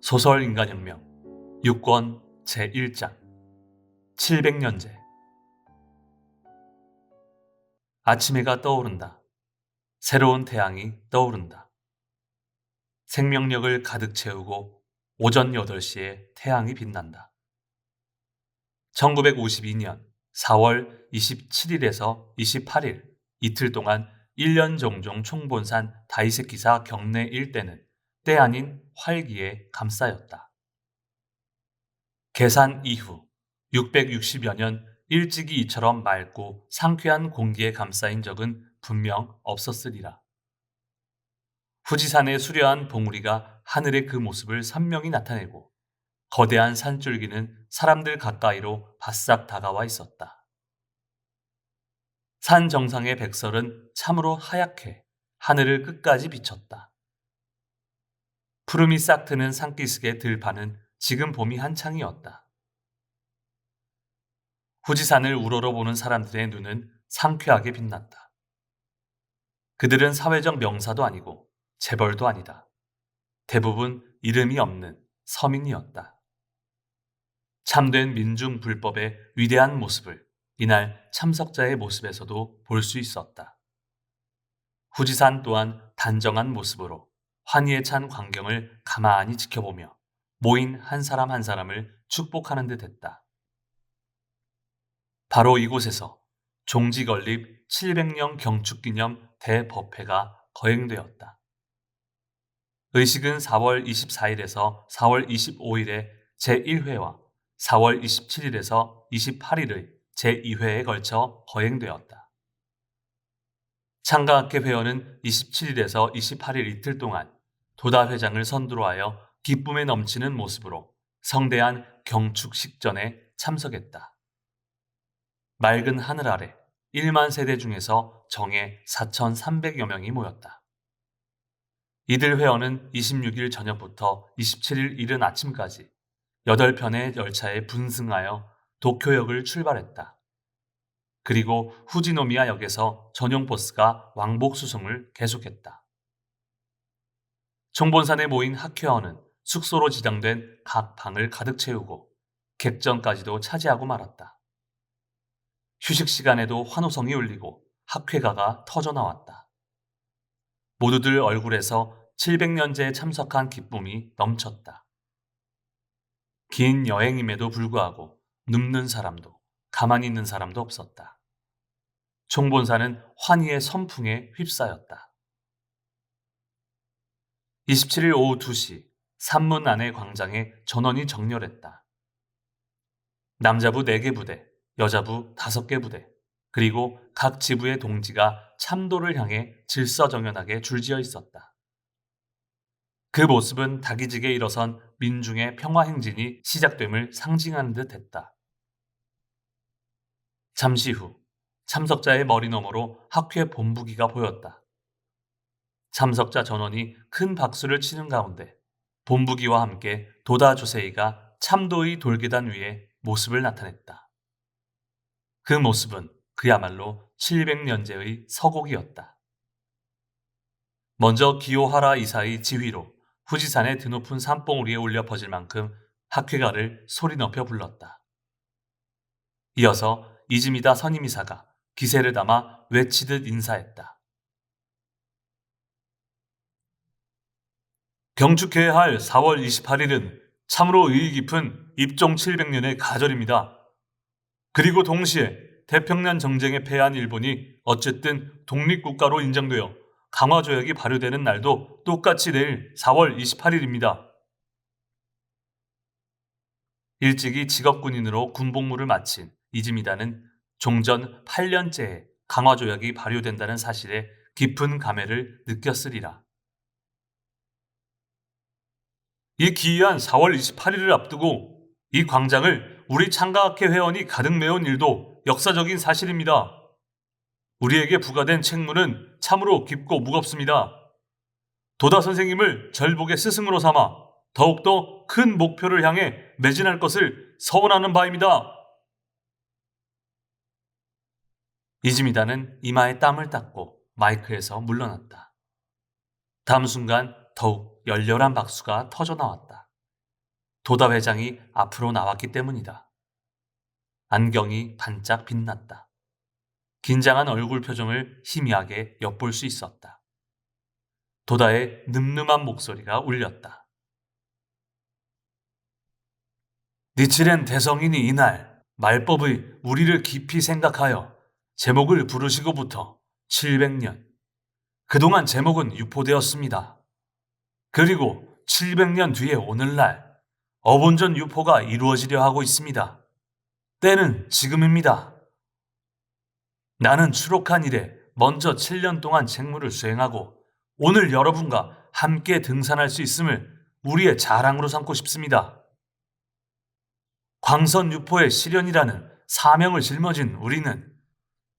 소설 인간혁명 6권 제1장 700년제. 아침 해가 떠오른다. 새로운 태양이 떠오른다. 생명력을 가득 채우고 오전 8시에 태양이 빛난다. 1952년 4월 27일에서 28일 이틀 동안 1년 종종 총본산 다이세키사 경내 일대는 때 아닌 활기에 감싸였다. 계산 이후 660여 년 일찍이 이처럼 맑고 상쾌한 공기에 감싸인 적은 분명 없었으리라. 후지산의 수려한 봉우리가 하늘의 그 모습을 선명히 나타내고 거대한 산줄기는 사람들 가까이로 바싹 다가와 있었다. 산 정상의 백설은 참으로 하얗게 하늘을 끝까지 비쳤다. 푸름이 싹 트는 산기슭의 들판은 지금 봄이 한창이었다. 후지산을 우러러보는 사람들의 눈은 상쾌하게 빛났다. 그들은 사회적 명사도 아니고 재벌도 아니다. 대부분 이름이 없는 서민이었다. 참된 민중 불법의 위대한 모습을 이날 참석자의 모습에서도 볼 수 있었다. 후지산 또한 단정한 모습으로 환희에 찬 광경을 가만히 지켜보며 모인 한 사람 한 사람을 축복하는 듯 했다. 바로 이곳에서 종지 건립 700년 경축기념 대법회가 거행되었다. 의식은 4월 24일에서 4월 25일에 제1회와 4월 27일에서 28일의 제2회에 걸쳐 거행되었다. 창가학회 회원은 27일에서 28일 이틀 동안 도다 회장을 선두로 하여 기쁨에 넘치는 모습으로 성대한 경축식전에 참석했다. 맑은 하늘 아래 1만 세대 중에서 정예 4,300여 명이 모였다. 이들 회원은 26일 저녁부터 27일 이른 아침까지 8편의 열차에 분승하여 도쿄역을 출발했다. 그리고 후지노미야 역에서 전용 버스가 왕복 수송을 계속했다. 총본산에 모인 학회원은 숙소로 지정된 각 방을 가득 채우고 객전까지도 차지하고 말았다. 휴식 시간에도 환호성이 울리고 학회가가 터져나왔다. 모두들 얼굴에서 700년제에 참석한 기쁨이 넘쳤다. 긴 여행임에도 불구하고 눕는 사람도 가만히 있는 사람도 없었다. 총본사는 환희의 선풍에 휩싸였다. 27일 오후 2시 산문 안의 광장에 전원이 정렬했다. 남자부 4개 부대, 여자부 5개 부대, 그리고 각 지부의 동지가 참도를 향해 질서정연하게 줄지어 있었다. 그 모습은 다기지게 일어선 민중의 평화행진이 시작됨을 상징하는 듯 했다. 잠시 후 참석자의 머리 너머로 학회 본부기가 보였다. 참석자 전원이 큰 박수를 치는 가운데 본부기와 함께 도다 조세이가 참도의 돌계단 위에 모습을 나타냈다. 그 모습은 그야말로 700년제의 서곡이었다. 먼저 기요하라 이사의 지휘로 후지산의 드높은 산봉우리에 울려 퍼질 만큼 학회가를 소리 높여 불렀다. 이어서 이즈미다 선임이사가 기세를 담아 외치듯 인사했다. 경축해야 할 4월 28일은 참으로 의의 깊은 입종 700년의 가절입니다. 그리고 동시에 태평양 정쟁에 패한 일본이 어쨌든 독립국가로 인정되어 강화조약이 발효되는 날도 똑같이 내일 4월 28일입니다. 일찍이 직업군인으로 군복무를 마친 이즈미다는 종전 8년째에 강화조약이 발효된다는 사실에 깊은 감회를 느꼈으리라. 이 기이한 4월 28일을 앞두고 이 광장을 우리 창가학회 회원이 가득 메운 일도 역사적인 사실입니다. 우리에게 부과된 책무는 참으로 깊고 무겁습니다. 도다 선생님을 절복의 스승으로 삼아 더욱더 큰 목표를 향해 매진할 것을 서원하는 바입니다. 이즈미다는 이마에 땀을 닦고 마이크에서 물러났다. 다음 순간 더욱 열렬한 박수가 터져나왔다. 도다 회장이 앞으로 나왔기 때문이다. 안경이 반짝 빛났다. 긴장한 얼굴 표정을 희미하게 엿볼 수 있었다. 도다의 늠름한 목소리가 울렸다. 니치렌 대성인이 이날 말법의 우리를 깊이 생각하여 제목을 부르시고부터 700년. 그동안 제목은 유포되었습니다. 그리고 700년 뒤에 오늘날 어본전 유포가 이루어지려 하고 있습니다. 때는 지금입니다. 나는 추록한 이래 먼저 7년 동안 책무를 수행하고 오늘 여러분과 함께 등산할 수 있음을 우리의 자랑으로 삼고 싶습니다. 광선 유포의 실현이라는 사명을 짊어진 우리는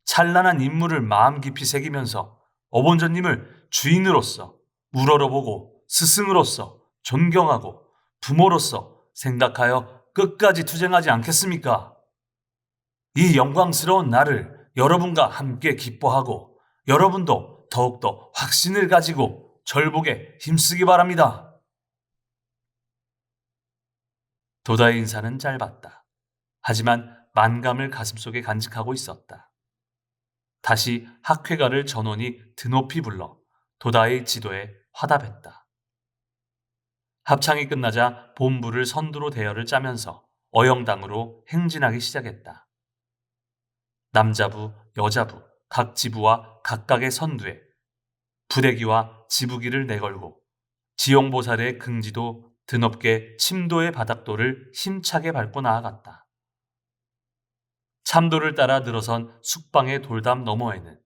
찬란한 인물을 마음 깊이 새기면서 어본전님을 주인으로서 우러러보고 스승으로서 존경하고 부모로서 생각하여 끝까지 투쟁하지 않겠습니까? 이 영광스러운 날을 여러분과 함께 기뻐하고 여러분도 더욱더 확신을 가지고 절복에 힘쓰기 바랍니다. 도다의 인사는 짧았다. 하지만 만감을 가슴속에 간직하고 있었다. 다시 학회가를 전원이 드높이 불러 도다의 지도에 화답했다. 합창이 끝나자 본부를 선두로 대열을 짜면서 어영당으로 행진하기 시작했다. 남자부, 여자부, 각 지부와 각각의 선두에 부대기와 지부기를 내걸고 지용보살의 긍지도 드높게 침도의 바닥돌을 힘차게 밟고 나아갔다. 참도를 따라 늘어선 숙방의 돌담 너머에는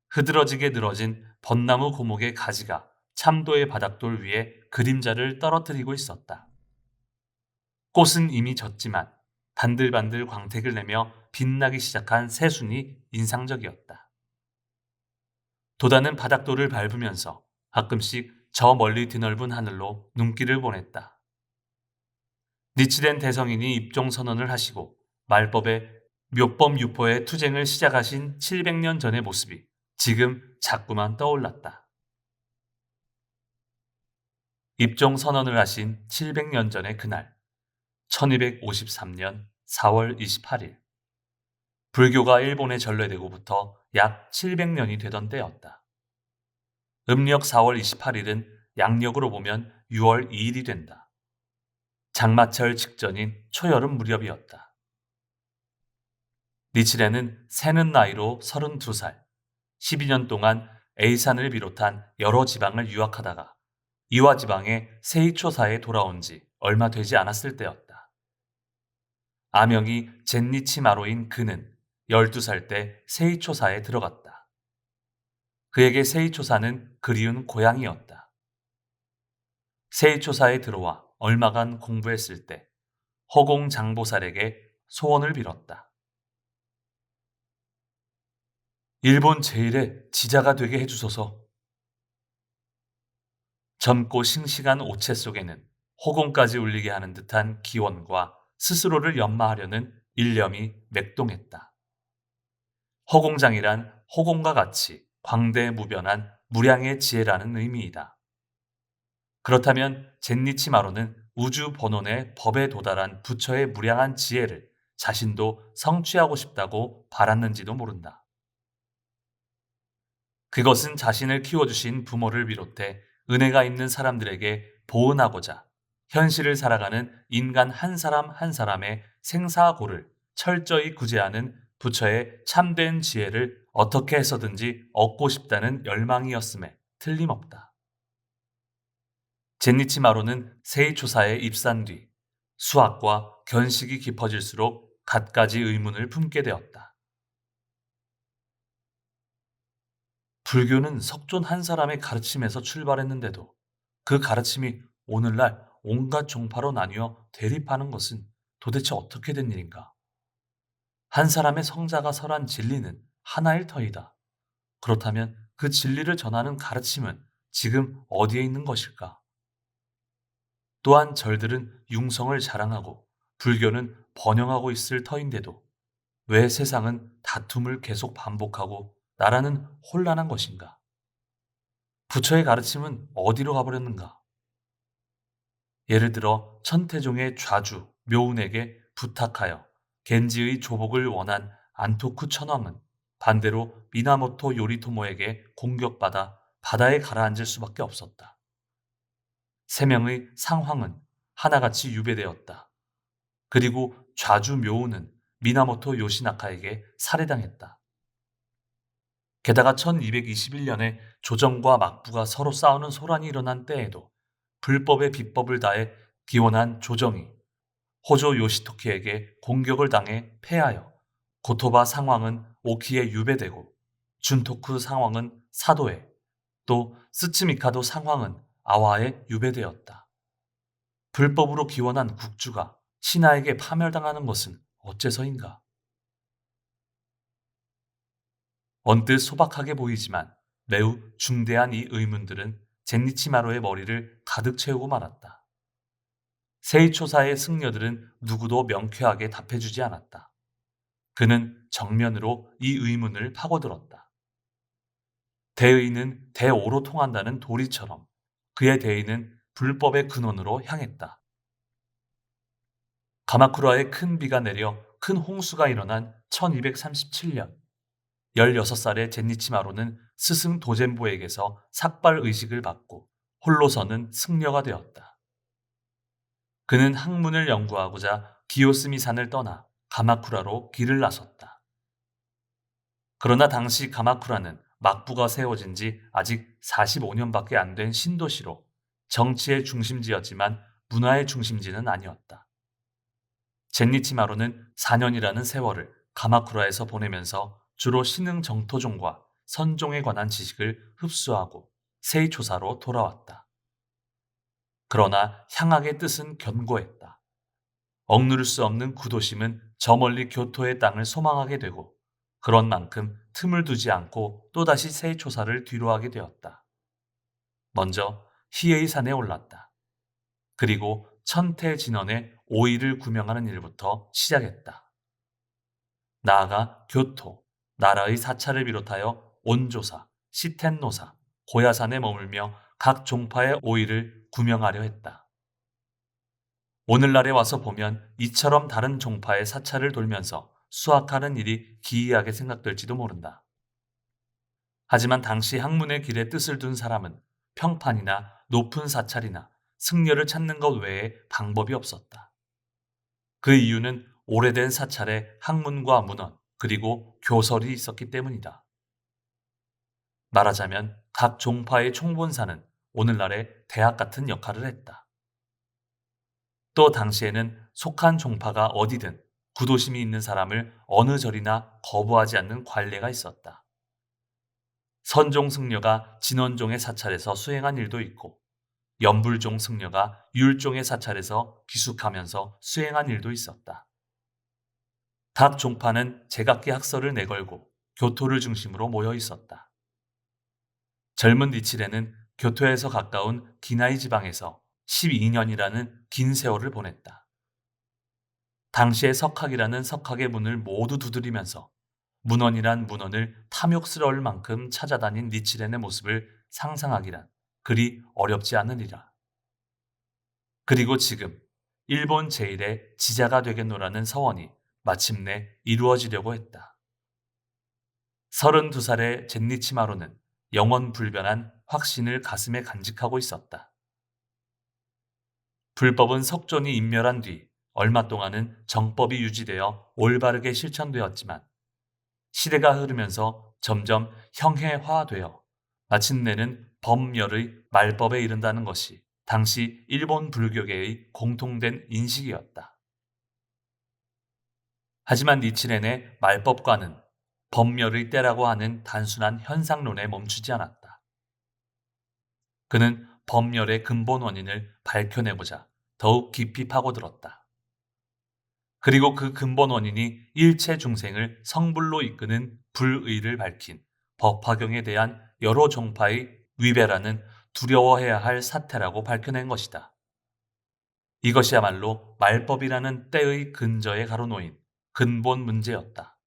흐드러지게 늘어진 벚나무 고목의 가지가 참도의 바닥돌 위에 그림자를 떨어뜨리고 있었다. 꽃은 이미 졌지만 반들반들 광택을 내며 빛나기 시작한 새순이 인상적이었다. 도다는 바닥돌을 밟으면서 가끔씩 저 멀리 드넓은 하늘로 눈길을 보냈다. 니치된 대성인이 입종 선언을 하시고 말법의 묘법 유포의 투쟁을 시작하신 700년 전의 모습이 지금 자꾸만 떠올랐다. 입종 선언을 하신 700년 전의 그날, 1253년 4월 28일. 불교가 일본에 전래되고부터 약 700년이 되던 때였다. 음력 4월 28일은 양력으로 보면 6월 2일이 된다. 장마철 직전인 초여름 무렵이었다. 니치레는 새는 나이로 32살, 12년 동안 에이산을 비롯한 여러 지방을 유학하다가 이와 지방의 세이초사에 돌아온 지 얼마 되지 않았을 때였다. 아명이 젠니치 마로인 그는 12살 때 세이초사에 들어갔다. 그에게 세이초사는 그리운 고향이었다. 세이초사에 들어와 얼마간 공부했을 때 허공 장보살에게 소원을 빌었다. 일본 제일의 지자가 되게 해주소서. 젊고 싱싱한 오체 속에는 허공까지 울리게 하는 듯한 기원과 스스로를 연마하려는 일념이 맥동했다. 허공장이란 허공과 같이 광대무변한 무량의 지혜라는 의미이다. 그렇다면 젠니치 마로는 우주 번원의 법에 도달한 부처의 무량한 지혜를 자신도 성취하고 싶다고 바랐는지도 모른다. 그것은 자신을 키워주신 부모를 비롯해 은혜가 있는 사람들에게 보은하고자 현실을 살아가는 인간 한 사람 한 사람의 생사고를 철저히 구제하는 부처의 참된 지혜를 어떻게 해서든지 얻고 싶다는 열망이었음에 틀림없다. 젠니치 마로는 세이초사에 입산 뒤 수학과 견식이 깊어질수록 갖가지 의문을 품게 되었다. 불교는 석존 한 사람의 가르침에서 출발했는데도 그 가르침이 오늘날 온갖 종파로 나뉘어 대립하는 것은 도대체 어떻게 된 일인가? 한 사람의 성자가 설한 진리는 하나일 터이다. 그렇다면 그 진리를 전하는 가르침은 지금 어디에 있는 것일까? 또한 절들은 융성을 자랑하고 불교는 번영하고 있을 터인데도 왜 세상은 다툼을 계속 반복하고 나라는 혼란한 것인가? 부처의 가르침은 어디로 가버렸는가? 예를 들어 천태종의 좌주 묘운에게 부탁하여 겐지의 조복을 원한 안토쿠 천황은 반대로 미나모토 요리토모에게 공격받아 바다에 가라앉을 수밖에 없었다. 세 명의 상황은 하나같이 유배되었다. 그리고 좌주 묘운은 미나모토 요시나카에게 살해당했다. 게다가 1221년에 조정과 막부가 서로 싸우는 소란이 일어난 때에도 불법의 비법을 다해 기원한 조정이 호조 요시토키에게 공격을 당해 패하여 고토바 상황은 오키에 유배되고 준토쿠 상황은 사도에 또 스츠미카도 상황은 아와에 유배되었다. 불법으로 기원한 국주가 신하에게 파멸당하는 것은 어째서인가? 언뜻 소박하게 보이지만 매우 중대한 이 의문들은 젠니치마루의 머리를 가득 채우고 말았다. 세이초사의 승려들은 누구도 명쾌하게 답해주지 않았다. 그는 정면으로 이 의문을 파고들었다. 대의는 대오로 통한다는 도리처럼 그의 대의는 불법의 근원으로 향했다. 가마쿠라에 큰 비가 내려 큰 홍수가 일어난 1237년, 16살의 젠니치마루는 스승 도젠보에게서 삭발 의식을 받고 홀로서는 승려가 되었다. 그는 학문을 연구하고자 기요스미 산을 떠나 가마쿠라로 길을 나섰다. 그러나 당시 가마쿠라는 막부가 세워진 지 아직 45년밖에 안 된 신도시로 정치의 중심지였지만 문화의 중심지는 아니었다. 젠니치마루는 4년이라는 세월을 가마쿠라에서 보내면서 주로 신흥 정토종과 선종에 관한 지식을 흡수하고 세이초사로 돌아왔다. 그러나 향악의 뜻은 견고했다. 억누를 수 없는 구도심은 저 멀리 교토의 땅을 소망하게 되고 그런 만큼 틈을 두지 않고 또다시 세이초사를 뒤로하게 되었다. 먼저 히에이산에 올랐다. 그리고 천태진원의 오이를 구명하는 일부터 시작했다. 나아가 교토, 나라의 사찰을 비롯하여 온조사, 시텐노사, 고야산에 머물며 각 종파의 오이를 구명하려 했다. 오늘날에 와서 보면 이처럼 다른 종파의 사찰을 돌면서 수학하는 일이 기이하게 생각될지도 모른다. 하지만 당시 학문의 길에 뜻을 둔 사람은 평판이나 높은 사찰이나 승려를 찾는 것 외에 방법이 없었다. 그 이유는 오래된 사찰에 학문과 문헌 그리고 교설이 있었기 때문이다. 말하자면 각 종파의 총본사는 오늘날의 대학 같은 역할을 했다. 또 당시에는 속한 종파가 어디든 구도심이 있는 사람을 어느 절이나 거부하지 않는 관례가 있었다. 선종 승려가 진원종의 사찰에서 수행한 일도 있고 연불종 승려가 율종의 사찰에서 귀숙하면서 수행한 일도 있었다. 각 종파는 제각기 학설을 내걸고 교토를 중심으로 모여 있었다. 젊은 니치레는 교토에서 가까운 기나이 지방에서 12년이라는 긴 세월을 보냈다. 당시의 석학이라는 석학의 문을 모두 두드리면서 문헌이란 문헌을 탐욕스러울 만큼 찾아다닌 니치렌의 모습을 상상하기란 그리 어렵지 않으리라. 그리고 지금 일본 제1의 지자가 되겠노라는 서원이 마침내 이루어지려고 했다. 32살의 젠니치마루는 영원 불변한 확신을 가슴에 간직하고 있었다. 불법은 석존이 인멸한 뒤 얼마 동안은 정법이 유지되어 올바르게 실천되었지만 시대가 흐르면서 점점 형해화되어 마침내는 법멸의 말법에 이른다는 것이 당시 일본 불교계의 공통된 인식이었다. 하지만 니치렌의 말법과는 법멸의 때라고 하는 단순한 현상론에 멈추지 않았다. 그는 법멸의 근본 원인을 밝혀내고자 더욱 깊이 파고들었다. 그리고 그 근본 원인이 일체 중생을 성불로 이끄는 불의를 밝힌 법화경에 대한 여러 종파의 위배라는 두려워해야 할 사태라고 밝혀낸 것이다. 이것이야말로 말법이라는 때의 근저에 가로놓인 근본 문제였다.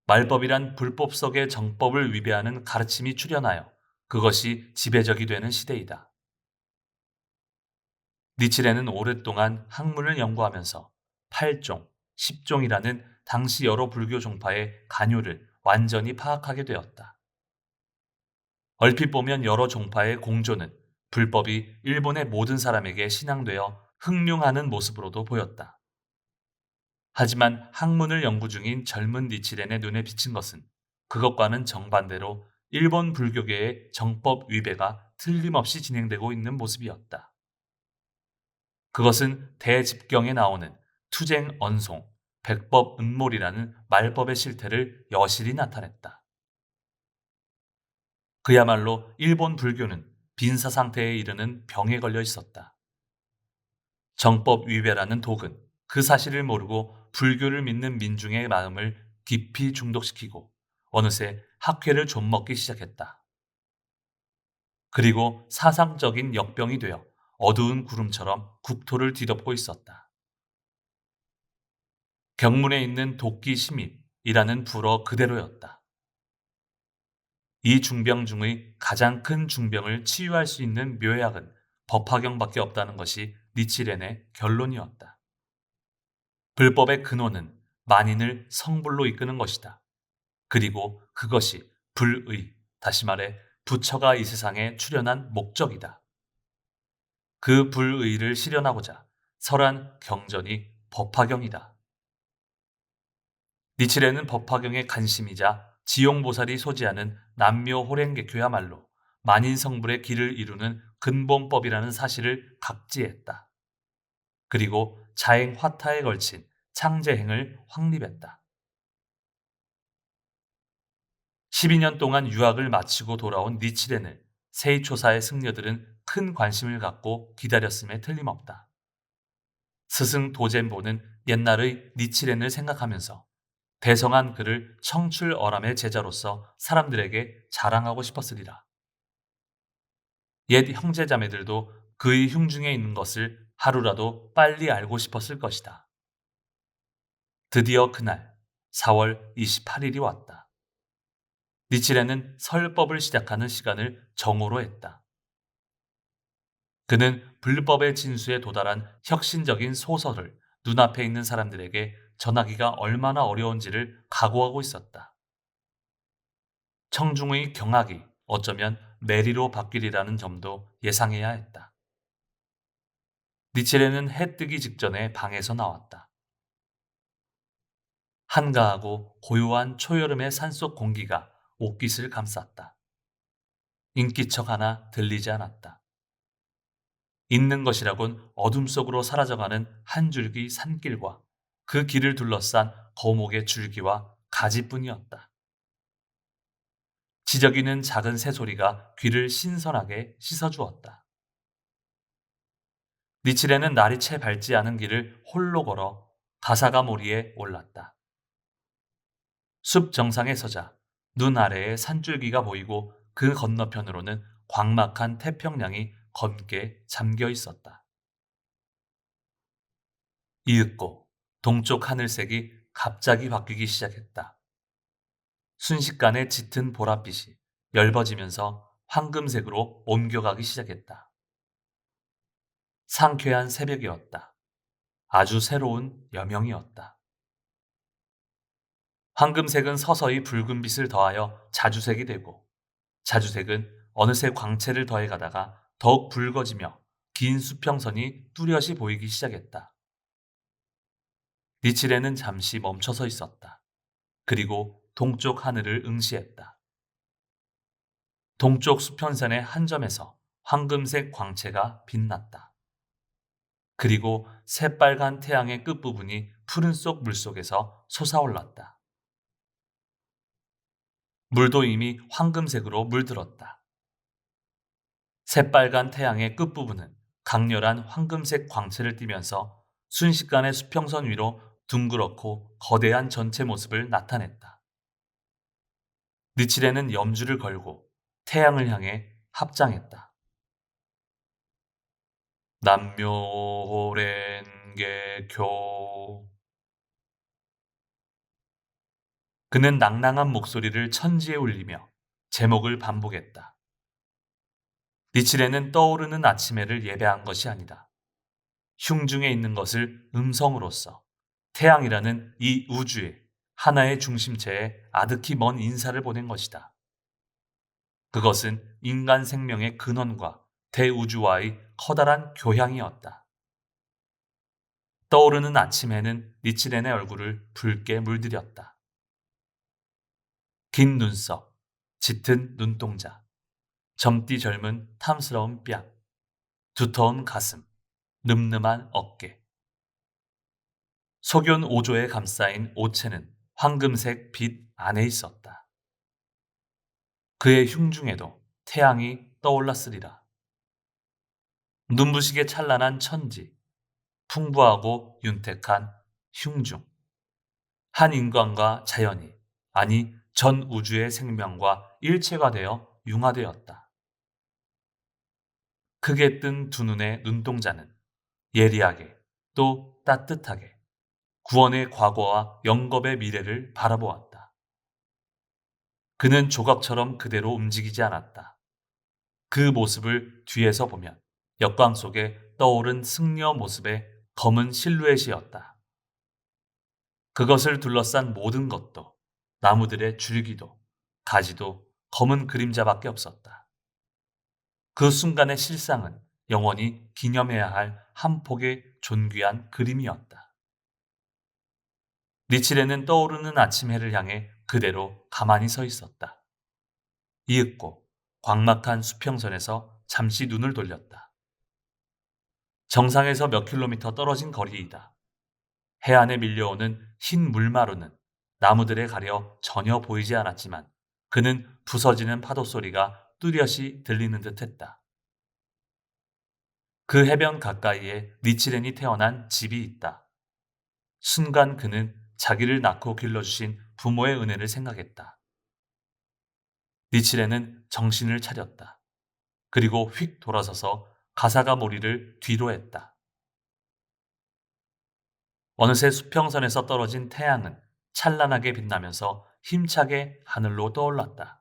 말법이란 불법 속의 정법을 위배하는 가르침이 출현하여 그것이 지배적이 되는 시대이다. 니칠레는 오랫동안 학문을 연구하면서 8종, 10종이라는 당시 여러 불교 종파의 간요를 완전히 파악하게 되었다. 얼핏 보면 여러 종파의 공조는 불법이 일본의 모든 사람에게 신앙되어 흥룡하는 모습으로도 보였다. 하지만 학문을 연구 중인 젊은 니치렌의 눈에 비친 것은 그것과는 정반대로 일본 불교계의 정법 위배가 틀림없이 진행되고 있는 모습이었다. 그것은 대집경에 나오는 투쟁 언송, 백법 은몰이라는 말법의 실태를 여실히 나타냈다. 그야말로 일본 불교는 빈사 상태에 이르는 병에 걸려 있었다. 정법 위배라는 독은 그 사실을 모르고 불교를 믿는 민중의 마음을 깊이 중독시키고 어느새 학회를 좀먹기 시작했다. 그리고 사상적인 역병이 되어 어두운 구름처럼 국토를 뒤덮고 있었다. 경문에 있는 도끼 심입이라는 불어 그대로였다. 이 중병 중의 가장 큰 중병을 치유할 수 있는 묘약은 법화경밖에 없다는 것이 니치렌의 결론이었다. 불법의 근원은 만인을 성불로 이끄는 것이다. 그리고 그것이 불의, 다시 말해 부처가 이 세상에 출현한 목적이다. 그 불의를 실현하고자 설한 경전이 법화경이다. 니칠레는 법화경의 간심이자 지용보살이 소지하는 남묘호랭개교야말로 만인성불의 길을 이루는 근본법이라는 사실을 각지했다. 그리고 자행 화타에 걸친 창제행을 확립했다. 12년 동안 유학을 마치고 돌아온 니치렌을 세이초사의 승려들은 큰 관심을 갖고 기다렸음에 틀림없다. 스승 도젠보는 옛날의 니치렌을 생각하면서 대성한 그를 청출어람의 제자로서 사람들에게 자랑하고 싶었으리라. 옛 형제자매들도 그의 흉중에 있는 것을 하루라도 빨리 알고 싶었을 것이다. 드디어 그날 4월 28일이 왔다. 니칠레는 설법을 시작하는 시간을 정오로 했다. 그는 불법의 진수에 도달한 혁신적인 소설을 눈앞에 있는 사람들에게 전하기가 얼마나 어려운지를 각오하고 있었다. 청중의 경악이 어쩌면 내리로 바뀌리라는 점도 예상해야 했다. 니칠레는 해 뜨기 직전에 방에서 나왔다. 한가하고 고요한 초여름의 산속 공기가 옷깃을 감쌌다. 인기척 하나 들리지 않았다. 있는 것이라곤 어둠 속으로 사라져가는 한 줄기 산길과 그 길을 둘러싼 거목의 줄기와 가지뿐이었다. 지저귀는 작은 새소리가 귀를 신선하게 씻어주었다. 니칠레는 날이 채 밝지 않은 길을 홀로 걸어 가사가모리에 올랐다. 숲 정상에 서자 눈 아래에 산줄기가 보이고 그 건너편으로는 광막한 태평양이 검게 잠겨 있었다. 이윽고 동쪽 하늘색이 갑자기 바뀌기 시작했다. 순식간에 짙은 보랏빛이 엷어지면서 황금색으로 옮겨가기 시작했다. 상쾌한 새벽이었다. 아주 새로운 여명이었다. 황금색은 서서히 붉은빛을 더하여 자주색이 되고 자주색은 어느새 광채를 더해가다가 더욱 붉어지며 긴 수평선이 뚜렷이 보이기 시작했다. 니칠레는 잠시 멈춰서 있었다. 그리고 동쪽 하늘을 응시했다. 동쪽 수평선의 한 점에서 황금색 광채가 빛났다. 그리고 새빨간 태양의 끝부분이 푸른 속 물속에서 솟아올랐다. 물도 이미 황금색으로 물들었다. 새빨간 태양의 끝부분은 강렬한 황금색 광채를 띠면서 순식간에 수평선 위로 둥그렇고 거대한 전체 모습을 나타냈다. 니칠레는 염주를 걸고 태양을 향해 합장했다. 남묘호랭개교. 그는 낭낭한 목소리를 천지에 울리며 제목을 반복했다. 니칠레는 떠오르는 아침에를 예배한 것이 아니다. 흉중에 있는 것을 음성으로써 태양이라는 이 우주의 하나의 중심체에 아득히 먼 인사를 보낸 것이다. 그것은 인간 생명의 근원과 대우주와의 커다란 교향이었다. 떠오르는 아침 해는 니치렌의 얼굴을 붉게 물들였다. 긴 눈썹, 짙은 눈동자, 젊디 젊은 탐스러운 뺨, 두터운 가슴, 늠름한 어깨. 소견 5조에 감싸인 옷체는 황금색 빛 안에 있었다. 그의 흉중에도 태양이 떠올랐으리라. 눈부시게 찬란한 천지, 풍부하고 윤택한 흉중. 한 인간과 자연이, 아니 전 우주의 생명과 일체가 되어 융화되었다. 크게 뜬 두 눈의 눈동자는 예리하게 또 따뜻하게 구원의 과거와 영겁의 미래를 바라보았다. 그는 조각처럼 그대로 움직이지 않았다. 그 모습을 뒤에서 보면 역광 속에 떠오른 승려 모습의 검은 실루엣이었다. 그것을 둘러싼 모든 것도 나무들의 줄기도 가지도 검은 그림자밖에 없었다. 그 순간의 실상은 영원히 기념해야 할 한 폭의 존귀한 그림이었다. 니칠레는 떠오르는 아침 해를 향해 그대로 가만히 서 있었다. 이윽고 광막한 수평선에서 잠시 눈을 돌렸다. 정상에서 몇 킬로미터 떨어진 거리이다. 해안에 밀려오는 흰 물마루는 나무들에 가려 전혀 보이지 않았지만 그는 부서지는 파도 소리가 뚜렷이 들리는 듯했다. 그 해변 가까이에 니치렌이 태어난 집이 있다. 순간 그는 자기를 낳고 길러주신 부모의 은혜를 생각했다. 니치레는 정신을 차렸다. 그리고 휙 돌아서서 가사가 머리를 뒤로 했다. 어느새 수평선에서 떨어진 태양은 찬란하게 빛나면서 힘차게 하늘로 떠올랐다.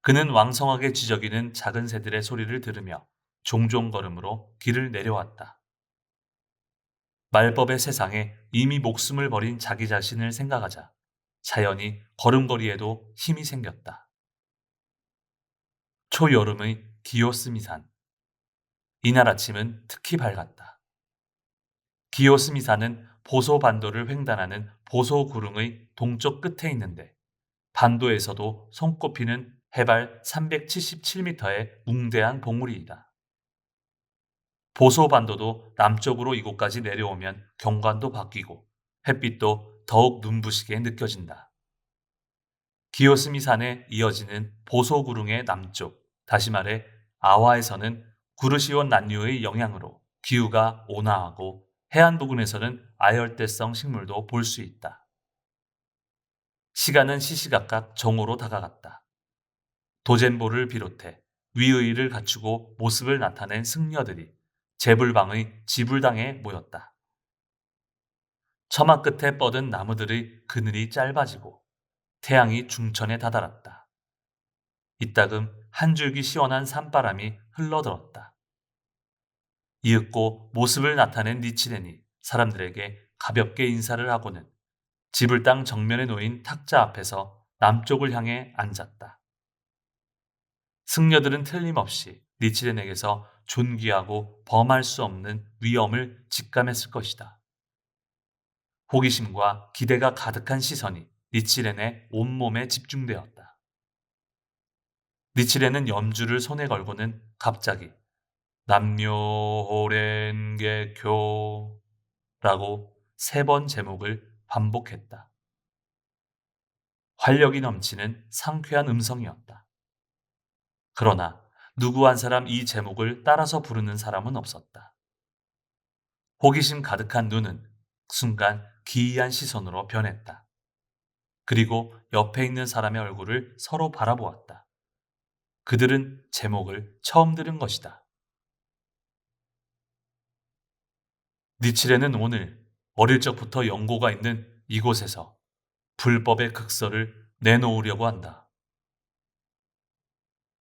그는 왕성하게 지저귀는 작은 새들의 소리를 들으며 종종 걸음으로 길을 내려왔다. 말법의 세상에 이미 목숨을 버린 자기 자신을 생각하자 자연히 걸음걸이에도 힘이 생겼다. 초여름의 기요스미산. 이날 아침은 특히 밝았다. 기요스미산은 보소 반도를 횡단하는 보소 구릉의 동쪽 끝에 있는데 반도에서도 손꼽히는 해발 377m의 웅대한 봉우리이다. 보소 반도도 남쪽으로 이곳까지 내려오면 경관도 바뀌고 햇빛도 더욱 눈부시게 느껴진다. 기요스미 산에 이어지는 보소 구릉의 남쪽, 다시 말해 아와에서는 구르시온 난류의 영향으로 기후가 온화하고 해안 부근에서는 아열대성 식물도 볼 수 있다. 시간은 시시각각 정오로 다가갔다. 도젠보를 비롯해 위의를 갖추고 모습을 나타낸 승려들이 제불방의 지불당에 모였다. 처마 끝에 뻗은 나무들의 그늘이 짧아지고 태양이 중천에 다다랐다. 이따금 한 줄기 시원한 산바람이 흘러들었다. 이윽고 모습을 나타낸 니치레니 사람들에게 가볍게 인사를 하고는 지불당 정면에 놓인 탁자 앞에서 남쪽을 향해 앉았다. 승려들은 틀림없이 니치렌에게서 존귀하고 범할 수 없는 위엄을 직감했을 것이다. 호기심과 기대가 가득한 시선이 니치렌의 온몸에 집중되었다. 니치렌은 염주를 손에 걸고는 갑자기 남묘호렌게교라고 3번 제목을 반복했다. 활력이 넘치는 상쾌한 음성이었다. 그러나 누구 한 사람 이 제목을 따라서 부르는 사람은 없었다. 호기심 가득한 눈은 순간 기이한 시선으로 변했다. 그리고 옆에 있는 사람의 얼굴을 서로 바라보았다. 그들은 제목을 처음 들은 것이다. 니칠레는 오늘 어릴 적부터 연고가 있는 이곳에서 불법의 극서를 내놓으려고 한다.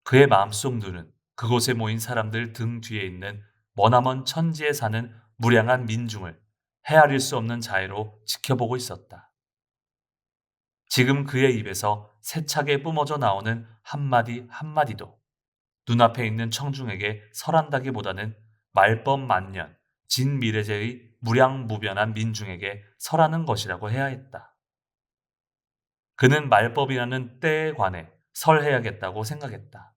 그의 마음속 눈은 그곳에 모인 사람들 등 뒤에 있는 머나먼 천지에 사는 무량한 민중을 헤아릴 수 없는 자애로 지켜보고 있었다. 지금 그의 입에서 세차게 뿜어져 나오는 한마디 한마디도 눈앞에 있는 청중에게 설한다기보다는 말법 만년, 진미래제의 무량무변한 민중에게 설하는 것이라고 해야 했다. 그는 말법이라는 때에 관해 설해야겠다고 생각했다.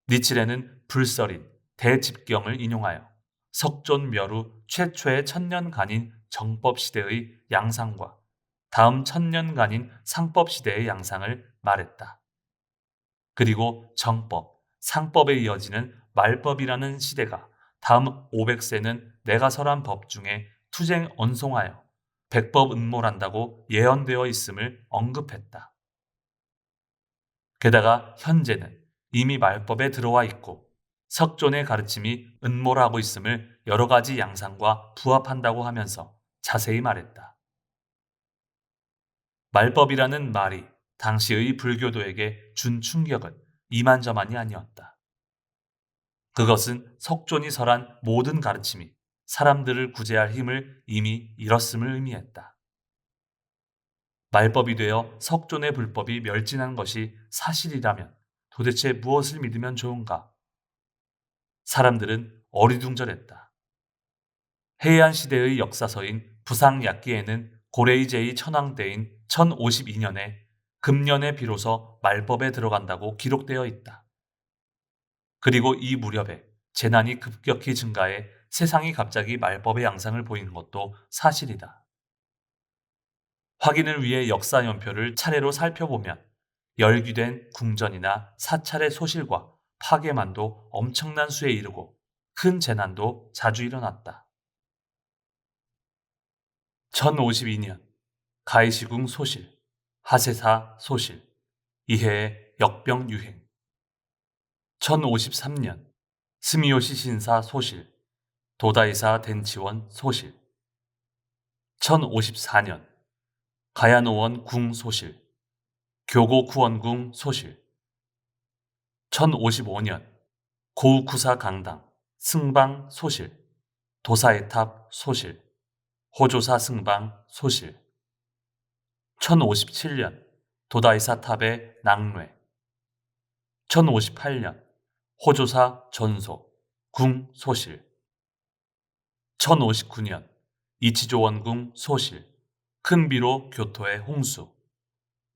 니칠레는 불설인 대집경을 인용하여 석존 멸후 최초의 천년간인 정법시대의 양상과 다음 천년간인 상법시대의 양상을 말했다. 그리고 정법, 상법에 이어지는 말법이라는 시대가 다음 500세는 내가 설한 법 중에 투쟁 언송하여 백법 은몰한다고 예언되어 있음을 언급했다. 게다가 현재는 이미 말법에 들어와 있고 석존의 가르침이 은몰하고 있음을 여러 가지 양상과 부합한다고 하면서 자세히 말했다. 말법이라는 말이 당시의 불교도에게 준 충격은 이만저만이 아니었다. 그것은 석존이 설한 모든 가르침이 사람들을 구제할 힘을 이미 잃었음을 의미했다. 말법이 되어 석존의 불법이 멸진한 것이 사실이라면 도대체 무엇을 믿으면 좋은가? 사람들은 어리둥절했다. 해안 시대의 역사서인 부상약기에는 고레이제의 천황 때인 1052년에 금년에 비로소 말법에 들어간다고 기록되어 있다. 그리고 이 무렵에 재난이 급격히 증가해 세상이 갑자기 말법의 양상을 보이는 것도 사실이다. 확인을 위해 역사연표를 차례로 살펴보면 열귀된 궁전이나 사찰의 소실과 파괴만도 엄청난 수에 이르고 큰 재난도 자주 일어났다. 1052년 가이시궁 소실, 하세사 소실, 이해의 역병 유행. 1053년 스미요시 신사 소실, 도다이사 덴치원 소실. 1054년 가야노원 궁 소실, 교고 구원궁 소실. 1055년 고우쿠사 강당 승방 소실, 도사의 탑 소실, 호조사 승방 소실. 1057년 도다이사 탑의 낙뢰. 1058년 호조사 전소 궁 소실. 1059년 이치조원궁 소실, 큰비로 교토의 홍수,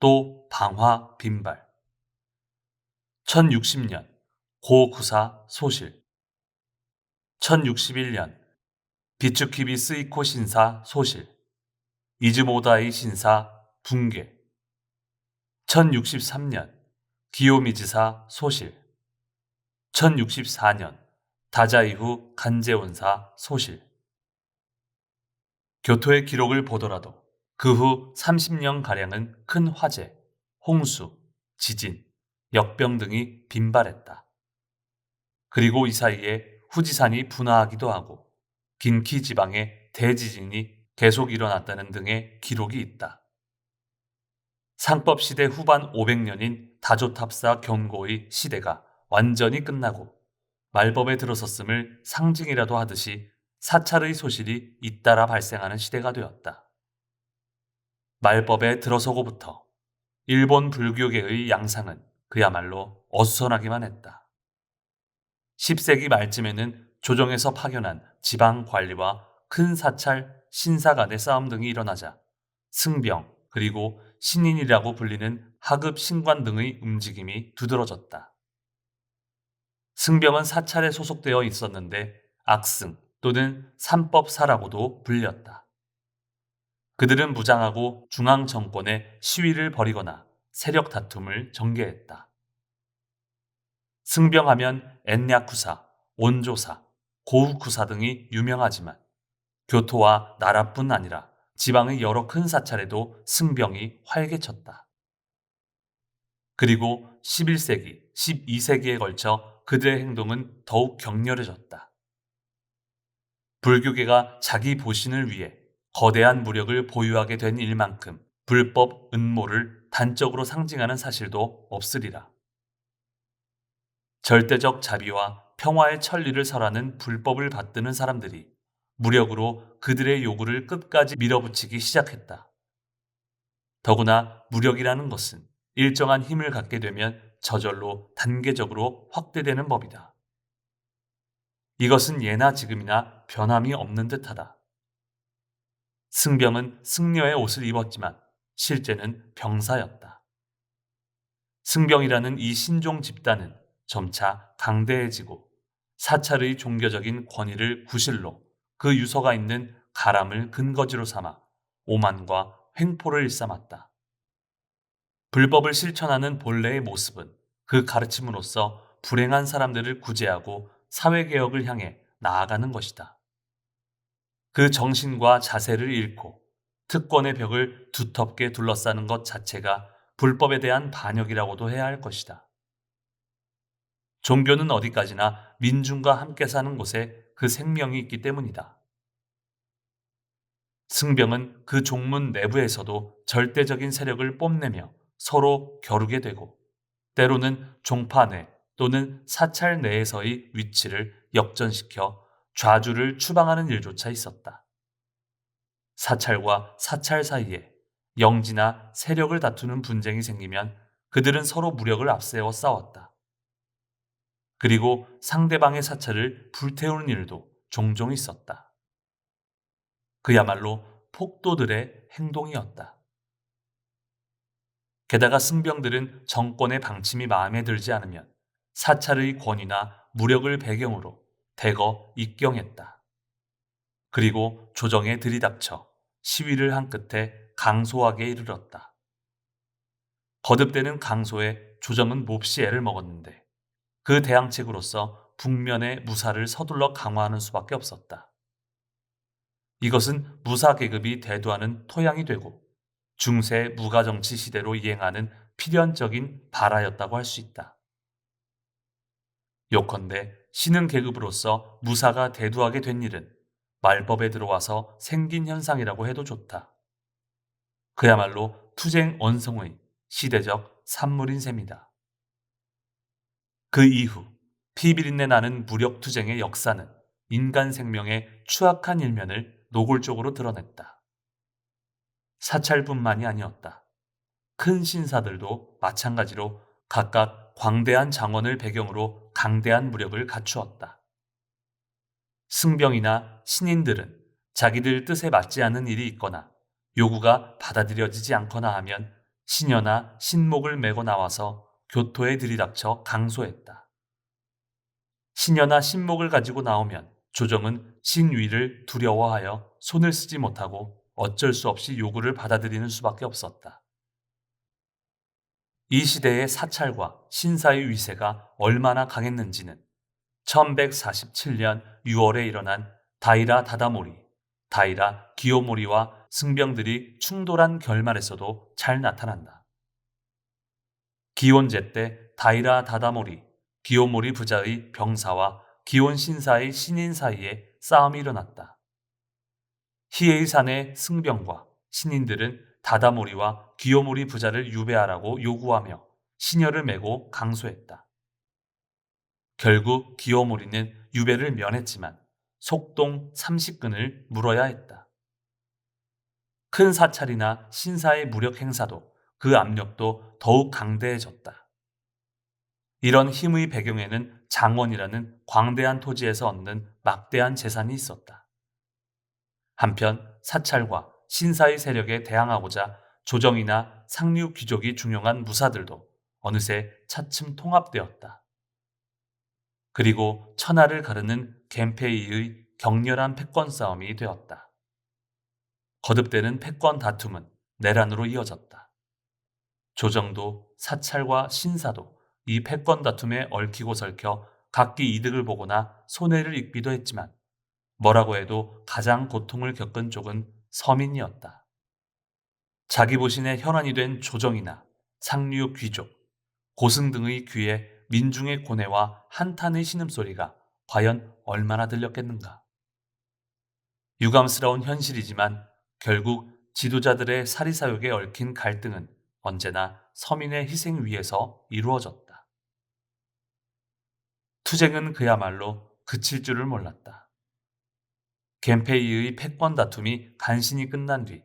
또 방화 빈발. 1060년 고구사 소실. 1061년 비츠키비 스이코 신사 소실, 이즈모다이 신사 붕괴. 1063년 기요미지사 소실. 1064년 다자이후 간제원사 소실. 교토의 기록을 보더라도 그 후 30년가량은 큰 화재, 홍수, 지진, 역병 등이 빈발했다. 그리고 이 사이에 후지산이 분화하기도 하고 긴키 지방에 대지진이 계속 일어났다는 등의 기록이 있다. 상법시대 후반 500년인 다조탑사 경고의 시대가 완전히 끝나고 말법에 들어섰음을 상징이라도 하듯이 사찰의 소실이 잇따라 발생하는 시대가 되었다. 말법에 들어서고부터 일본 불교계의 양상은 그야말로 어수선하기만 했다. 10세기 말쯤에는 조정에서 파견한 지방 관리와 큰 사찰, 신사 간의 싸움 등이 일어나자 승병 그리고 신인이라고 불리는 하급 신관 등의 움직임이 두드러졌다. 승병은 사찰에 소속되어 있었는데 악승 또는 삼법사라고도 불렸다. 그들은 무장하고 중앙 정권에 시위를 벌이거나 세력 다툼을 전개했다. 승병하면 엔야쿠사, 온조사, 고우쿠사 등이 유명하지만 교토와 나라뿐 아니라 지방의 여러 큰 사찰에도 승병이 활개쳤다. 그리고 11세기, 12세기에 걸쳐 그들의 행동은 더욱 격렬해졌다. 불교계가 자기 보신을 위해 거대한 무력을 보유하게 된 일만큼 불법 음모를 단적으로 상징하는 사실도 없으리라. 절대적 자비와 평화의 천리를 설하는 불법을 받드는 사람들이 무력으로 그들의 요구를 끝까지 밀어붙이기 시작했다. 더구나 무력이라는 것은 일정한 힘을 갖게 되면 저절로 단계적으로 확대되는 법이다. 이것은 예나 지금이나 변함이 없는 듯하다. 승병은 승려의 옷을 입었지만 실제는 병사였다. 승병이라는 이 신종 집단은 점차 강대해지고 사찰의 종교적인 권위를 구실로 그 유서가 있는 가람을 근거지로 삼아 오만과 횡포를 일삼았다. 불법을 실천하는 본래의 모습은 그 가르침으로써 불행한 사람들을 구제하고 사회개혁을 향해 나아가는 것이다. 그 정신과 자세를 잃고 특권의 벽을 두텁게 둘러싸는 것 자체가 불법에 대한 반역이라고도 해야 할 것이다. 종교는 어디까지나 민중과 함께 사는 곳에 그 생명이 있기 때문이다. 승병은 그 종문 내부에서도 절대적인 세력을 뽐내며 서로 겨루게 되고 때로는 종파 내 또는 사찰 내에서의 위치를 역전시켜 좌주를 추방하는 일조차 있었다. 사찰과 사찰 사이에 영지나 세력을 다투는 분쟁이 생기면 그들은 서로 무력을 앞세워 싸웠다. 그리고 상대방의 사찰을 불태우는 일도 종종 있었다. 그야말로 폭도들의 행동이었다. 게다가 승병들은 정권의 방침이 마음에 들지 않으면 사찰의 권위나 무력을 배경으로 대거 입경했다. 그리고 조정에 들이닥쳐 시위를 한 끝에 강소하게 이르렀다. 거듭되는 강소에 조정은 몹시 애를 먹었는데 그 대항책으로서 북면의 무사를 서둘러 강화하는 수밖에 없었다. 이것은 무사 계급이 대두하는 토양이 되고 중세 무가정치 시대로 이행하는 필연적인 발화였다고 할 수 있다. 요컨대 신흥 계급으로서 무사가 대두하게 된 일은 말법에 들어와서 생긴 현상이라고 해도 좋다. 그야말로 투쟁 원성의 시대적 산물인 셈이다. 그 이후 피비린내 나는 무력투쟁의 역사는 인간 생명의 추악한 일면을 노골적으로 드러냈다. 사찰뿐만이 아니었다. 큰 신사들도 마찬가지로 각각 광대한 장원을 배경으로 강대한 무력을 갖추었다. 승병이나 신인들은 자기들 뜻에 맞지 않는 일이 있거나 요구가 받아들여지지 않거나 하면 신녀나 신목을 메고 나와서 교토에 들이닥쳐 강소했다. 신녀나 신목을 가지고 나오면 조정은 신위를 두려워하여 손을 쓰지 못하고 어쩔 수 없이 요구를 받아들이는 수밖에 없었다. 이 시대의 사찰과 신사의 위세가 얼마나 강했는지는 1147년 6월에 일어난 다이라 다다모리, 다이라 기요모리와 승병들이 충돌한 결말에서도 잘 나타난다. 기원제 때 다이라 다다모리, 기요모리 부자의 병사와 기원 신사의 신인 사이에 싸움이 일어났다. 히에이산의 승병과 신인들은 다다모리와 기요모리 부자를 유배하라고 요구하며 신여를 메고 강소했다. 결국 기요모리는 유배를 면했지만 속동 30근을 물어야 했다. 큰 사찰이나 신사의 무력 행사도 그 압력도 더욱 강대해졌다. 이런 힘의 배경에는 장원이라는 광대한 토지에서 얻는 막대한 재산이 있었다. 한편 사찰과 신사의 세력에 대항하고자 조정이나 상류 귀족이 중용한 무사들도 어느새 차츰 통합되었다. 그리고 천하를 가르는 겐페이의 격렬한 패권 싸움이 되었다. 거듭되는 패권 다툼은 내란으로 이어졌다. 조정도 사찰과 신사도 이 패권 다툼에 얽히고 설켜 각기 이득을 보거나 손해를 입기도 했지만 뭐라고 해도 가장 고통을 겪은 쪽은 서민이었다. 자기 보신의 혈안이 된 조정이나 상류 귀족, 고승 등의 귀에 민중의 고뇌와 한탄의 신음소리가 과연 얼마나 들렸겠는가. 유감스러운 현실이지만 결국 지도자들의 사리사욕에 얽힌 갈등은 언제나 서민의 희생 위에서 이루어졌다. 투쟁은 그야말로 그칠 줄을 몰랐다. 겐페이의 패권 다툼이 간신히 끝난 뒤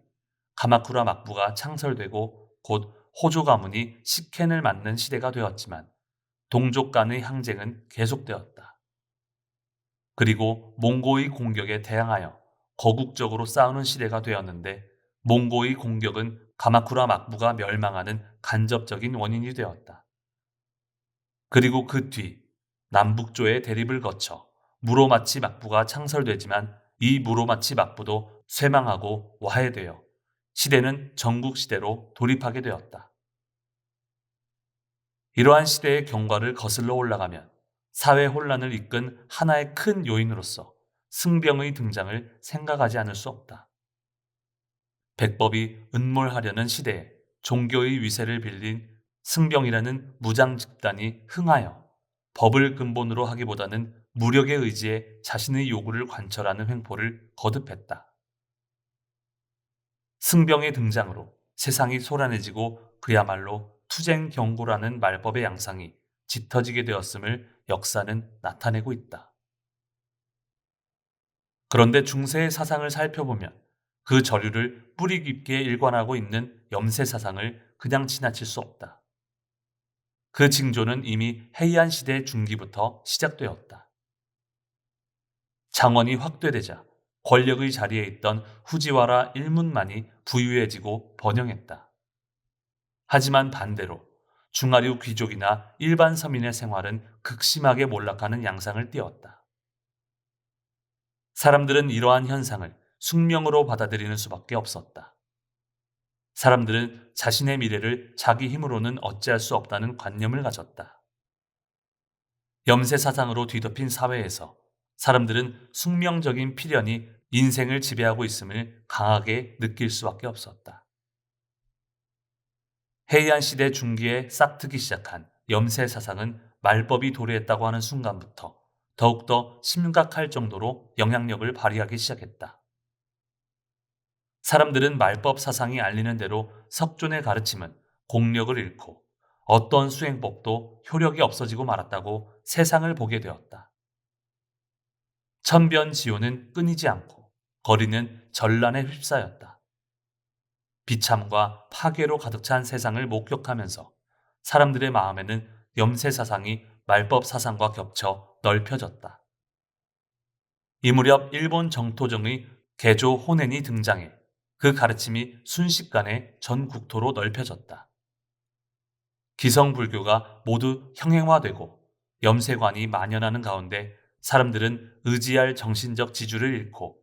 가마쿠라 막부가 창설되고 곧 호조 가문이 식캔을 맞는 시대가 되었지만 동족 간의 항쟁은 계속되었다. 그리고 몽고의 공격에 대항하여 거국적으로 싸우는 시대가 되었는데 몽고의 공격은 가마쿠라 막부가 멸망하는 간접적인 원인이 되었다. 그리고 그 뒤 남북조의 대립을 거쳐 무로마치 막부가 창설되지만 이 무로마치 막부도 쇠망하고 와해되어 시대는 전국시대로 돌입하게 되었다. 이러한 시대의 경과를 거슬러 올라가면 사회 혼란을 이끈 하나의 큰 요인으로서 승병의 등장을 생각하지 않을 수 없다. 백법이 은몰하려는 시대에 종교의 위세를 빌린 승병이라는 무장 집단이 흥하여 법을 근본으로 하기보다는 무력의 의지에 자신의 요구를 관철하는 횡포를 거듭했다. 승병의 등장으로 세상이 소란해지고 그야말로 투쟁 경고라는 말법의 양상이 짙어지게 되었음을 역사는 나타내고 있다. 그런데 중세의 사상을 살펴보면 그 저류를 뿌리 깊게 일관하고 있는 염세 사상을 그냥 지나칠 수 없다. 그 징조는 이미 해이한 시대 중기부터 시작되었다. 장원이 확대되자 권력의 자리에 있던 후지와라 일문만이 부유해지고 번영했다. 하지만 반대로 중하류 귀족이나 일반 서민의 생활은 극심하게 몰락하는 양상을 띠었다. 사람들은 이러한 현상을 숙명으로 받아들이는 수밖에 없었다. 사람들은 자신의 미래를 자기 힘으로는 어찌할 수 없다는 관념을 가졌다. 염세 사상으로 뒤덮인 사회에서 사람들은 숙명적인 필연이 인생을 지배하고 있음을 강하게 느낄 수밖에 없었다. 해이한 시대 중기에 싹트기 시작한 염세 사상은 말법이 도래했다고 하는 순간부터 더욱더 심각할 정도로 영향력을 발휘하기 시작했다. 사람들은 말법 사상이 알리는 대로 석존의 가르침은 공력을 잃고 어떤 수행법도 효력이 없어지고 말았다고 세상을 보게 되었다. 천변지효는 끊이지 않고 거리는 전란에 휩싸였다. 비참과 파괴로 가득 찬 세상을 목격하면서 사람들의 마음에는 염세 사상이 말법 사상과 겹쳐 넓혀졌다. 이 무렵 일본 정토정의 개조 호넨이 등장해 그 가르침이 순식간에 전 국토로 넓혀졌다. 기성불교가 모두 형행화되고 염세관이 만연하는 가운데 사람들은 의지할 정신적 지주를 잃고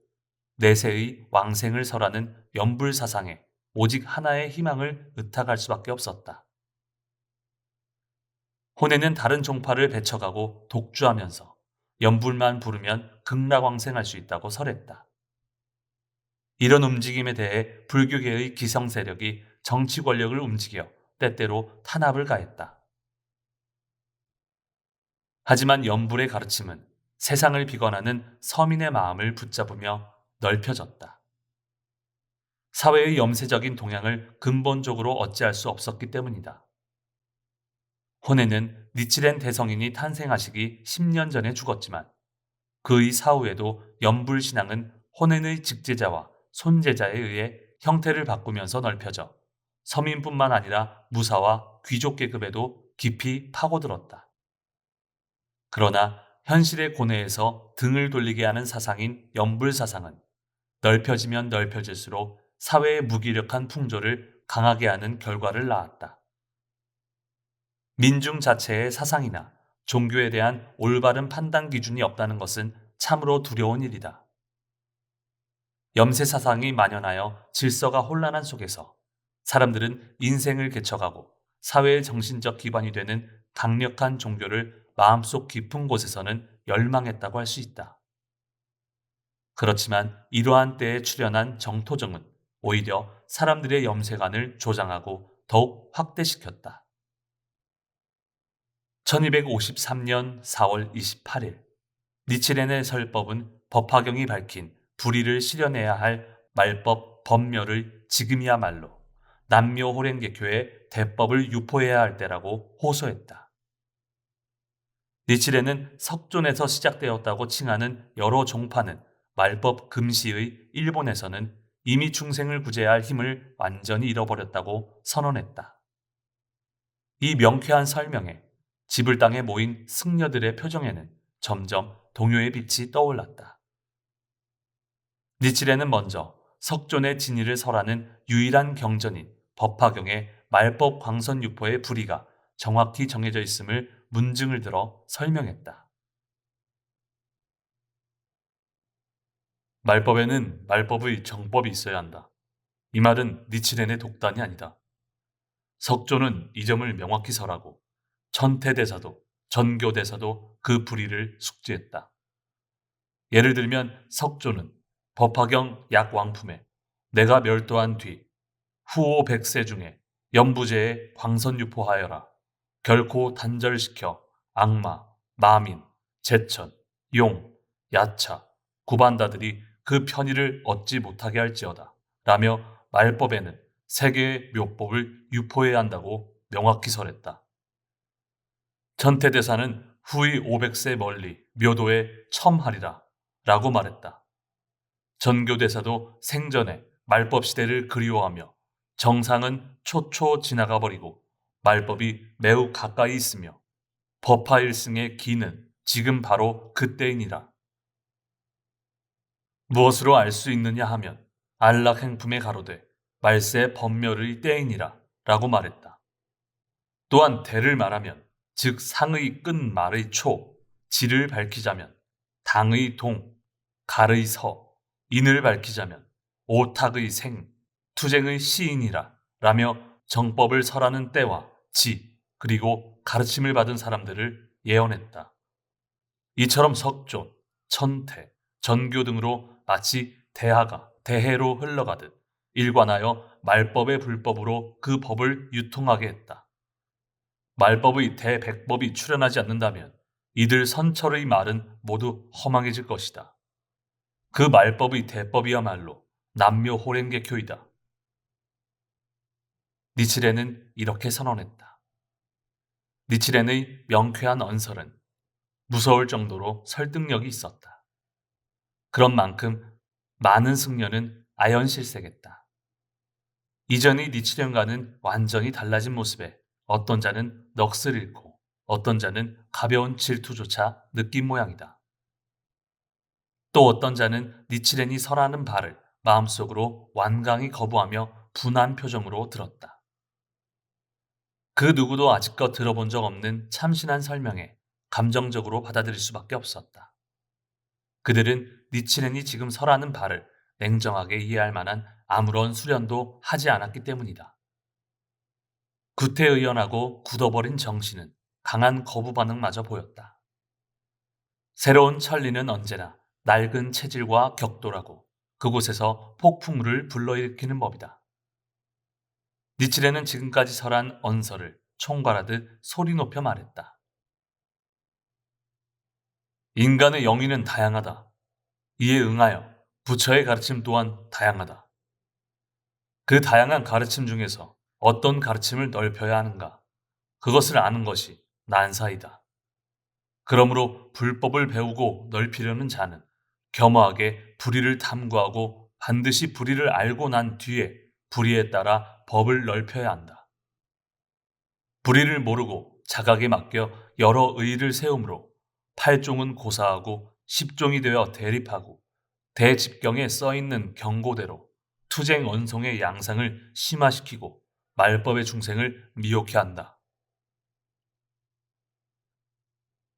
내세의 왕생을 설하는 염불사상에 오직 하나의 희망을 의탁할 수밖에 없었다. 호네는 다른 종파를 배척하고 독주하면서 염불만 부르면 극락왕생할 수 있다고 설했다. 이런 움직임에 대해 불교계의 기성 세력이 정치 권력을 움직여 때때로 탄압을 가했다. 하지만 염불의 가르침은 세상을 비관하는 서민의 마음을 붙잡으며 넓혀졌다. 사회의 염세적인 동향을 근본적으로 어찌할 수 없었기 때문이다. 호네는 니치렌 대성인이 탄생하시기 10년 전에 죽었지만 그의 사후에도 염불신앙은 호넨의 직제자와 손제자에 의해 형태를 바꾸면서 넓혀져 서민뿐만 아니라 무사와 귀족 계급에도 깊이 파고들었다. 그러나 현실의 고뇌에서 등을 돌리게 하는 사상인 염불사상은 넓혀지면 넓혀질수록 사회의 무기력한 풍조를 강하게 하는 결과를 낳았다. 민중 자체의 사상이나 종교에 대한 올바른 판단 기준이 없다는 것은 참으로 두려운 일이다. 염세 사상이 만연하여 질서가 혼란한 속에서 사람들은 인생을 개척하고 사회의 정신적 기반이 되는 강력한 종교를 마음속 깊은 곳에서는 열망했다고 할 수 있다. 그렇지만 이러한 때에 출현한 정토정은 오히려 사람들의 염세관을 조장하고 더욱 확대시켰다. 1253년 4월 28일 니치렌의 설법은 법화경이 밝힌 불의를 실현해야 할 말법 법멸을 지금이야말로 남묘 호랭개교의 대법을 유포해야 할 때라고 호소했다. 니칠에는 석존에서 시작되었다고 칭하는 여러 종파는 말법 금시의 일본에서는 이미 중생을 구제할 힘을 완전히 잃어버렸다고 선언했다. 이 명쾌한 설명에 지불 땅에 모인 승려들의 표정에는 점점 동요의 빛이 떠올랐다. 니칠에는 먼저 석존의 진위를 설하는 유일한 경전인 법화경의 말법 광선유포의 부리가 정확히 정해져 있음을 문증을 들어 설명했다. 말법에는 말법의 정법이 있어야 한다. 이 말은 니칠렌의 독단이 아니다. 석조는 이 점을 명확히 설하고 천태대사도 전교대사도 그 불의를 숙지했다. 예를 들면 석조는 법화경 약왕품에 내가 멸도한 뒤 후오 백세 중에 연부제에 광선유포하여라. 결코 단절시켜 악마, 마민, 제천, 용, 야차, 구반다들이 그 편의를 얻지 못하게 할지어다. 라며 말법에는 세계의 묘법을 유포해야 한다고 명확히 설했다. 천태대사는 후의 500세 멀리 묘도에 첨하리라 라고 말했다. 전교대사도 생전에 말법 시대를 그리워하며 정상은 초초 지나가 버리고 말법이 매우 가까이 있으며 법화일승의 기는 지금 바로 그때이니라. 무엇으로 알 수 있느냐 하면 안락 행품에 가로되 말세 법멸의 때이니라 라고 말했다. 또한 대를 말하면 즉 상의 끈 말의 초, 지를 밝히자면 당의 동, 갈의 서, 인을 밝히자면 오탁의 생, 투쟁의 시인이라 라며 정법을 설하는 때와 지, 그리고 가르침을 받은 사람들을 예언했다. 이처럼 석존, 천태, 전교 등으로 마치 대하가 대해로 흘러가듯 일관하여 말법의 불법으로 그 법을 유통하게 했다. 말법의 대백법이 출현하지 않는다면 이들 선철의 말은 모두 허망해질 것이다. 그 말법의 대법이야말로 남묘호랭개교이다. 니칠렌은 이렇게 선언했다. 니칠렌의 명쾌한 언설은 무서울 정도로 설득력이 있었다. 그런 만큼 많은 승려는 아연실색했다. 이전의 니칠렌과는 완전히 달라진 모습에 어떤 자는 넋을 잃고 어떤 자는 가벼운 질투조차 느낀 모양이다. 또 어떤 자는 니칠렌이 설하는 바를 마음속으로 완강히 거부하며 분한 표정으로 들었다. 그 누구도 아직껏 들어본 적 없는 참신한 설명에 감정적으로 받아들일 수밖에 없었다. 그들은 니칠렌이 지금 설하는 바를 냉정하게 이해할 만한 아무런 수련도 하지 않았기 때문이다. 구태의연하고 굳어버린 정신은 강한 거부 반응마저 보였다. 새로운 천리는 언제나 낡은 체질과 격돌하고 그곳에서 폭풍우를 불러일으키는 법이다. 니칠렌은 지금까지 설한 언설을 총괄하듯 소리 높여 말했다. 인간의 영위는 다양하다. 이에 응하여 부처의 가르침 또한 다양하다. 그 다양한 가르침 중에서 어떤 가르침을 넓혀야 하는가? 그것을 아는 것이 난사이다. 그러므로 불법을 배우고 넓히려는 자는 겸허하게 불의를 탐구하고 반드시 불의를 알고 난 뒤에 불의에 따라 법을 넓혀야 한다. 불의를 모르고 자각에 맡겨 여러 의의를 세우므로 팔종은 고사하고 십종이 되어 대립하고 대집경에 써있는 경고대로 투쟁 언성의 양상을 심화시키고 말법의 중생을 미혹해 한다.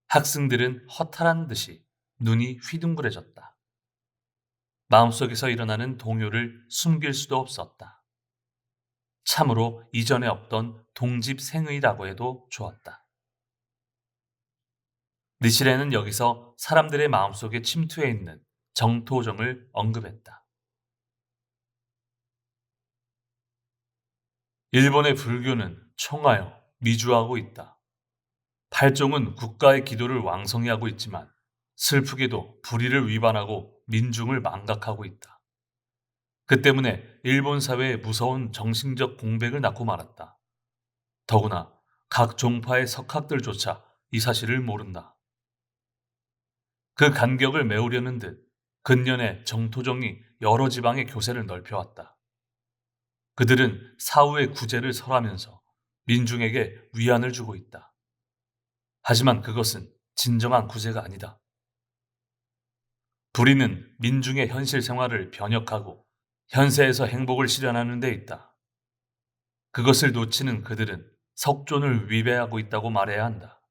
학생들은 허탈한 듯이 눈이 휘둥그레졌다. 마음속에서 일어나는 동요를 숨길 수도 없었다. 참으로 이전에 없던 동집생의라고 해도 좋았다. 니칠렌은 여기서 사람들의 마음속에 침투해 있는 정토종을 언급했다. 일본의 불교는 총하여 미주하고 있다. 팔종은 국가의 기도를 왕성히 하고 있지만 슬프게도 불의를 위반하고 민중을 망각하고 있다. 그 때문에 일본 사회에 무서운 정신적 공백을 낳고 말았다. 더구나 각 종파의 석학들조차 이 사실을 모른다. 그 간격을 메우려는 듯 근년에 정토종이 여러 지방의 교세를 넓혀왔다. 그들은 사후의 구제를 설하면서 민중에게 위안을 주고 있다. 하지만 그것은 진정한 구제가 아니다. 불의는 민중의 현실 생활을 변혁하고 현세에서 행복을 실현하는 데 있다. 그것을 놓치는 그들은 석존을 위배하고 있다고 말해야 한다.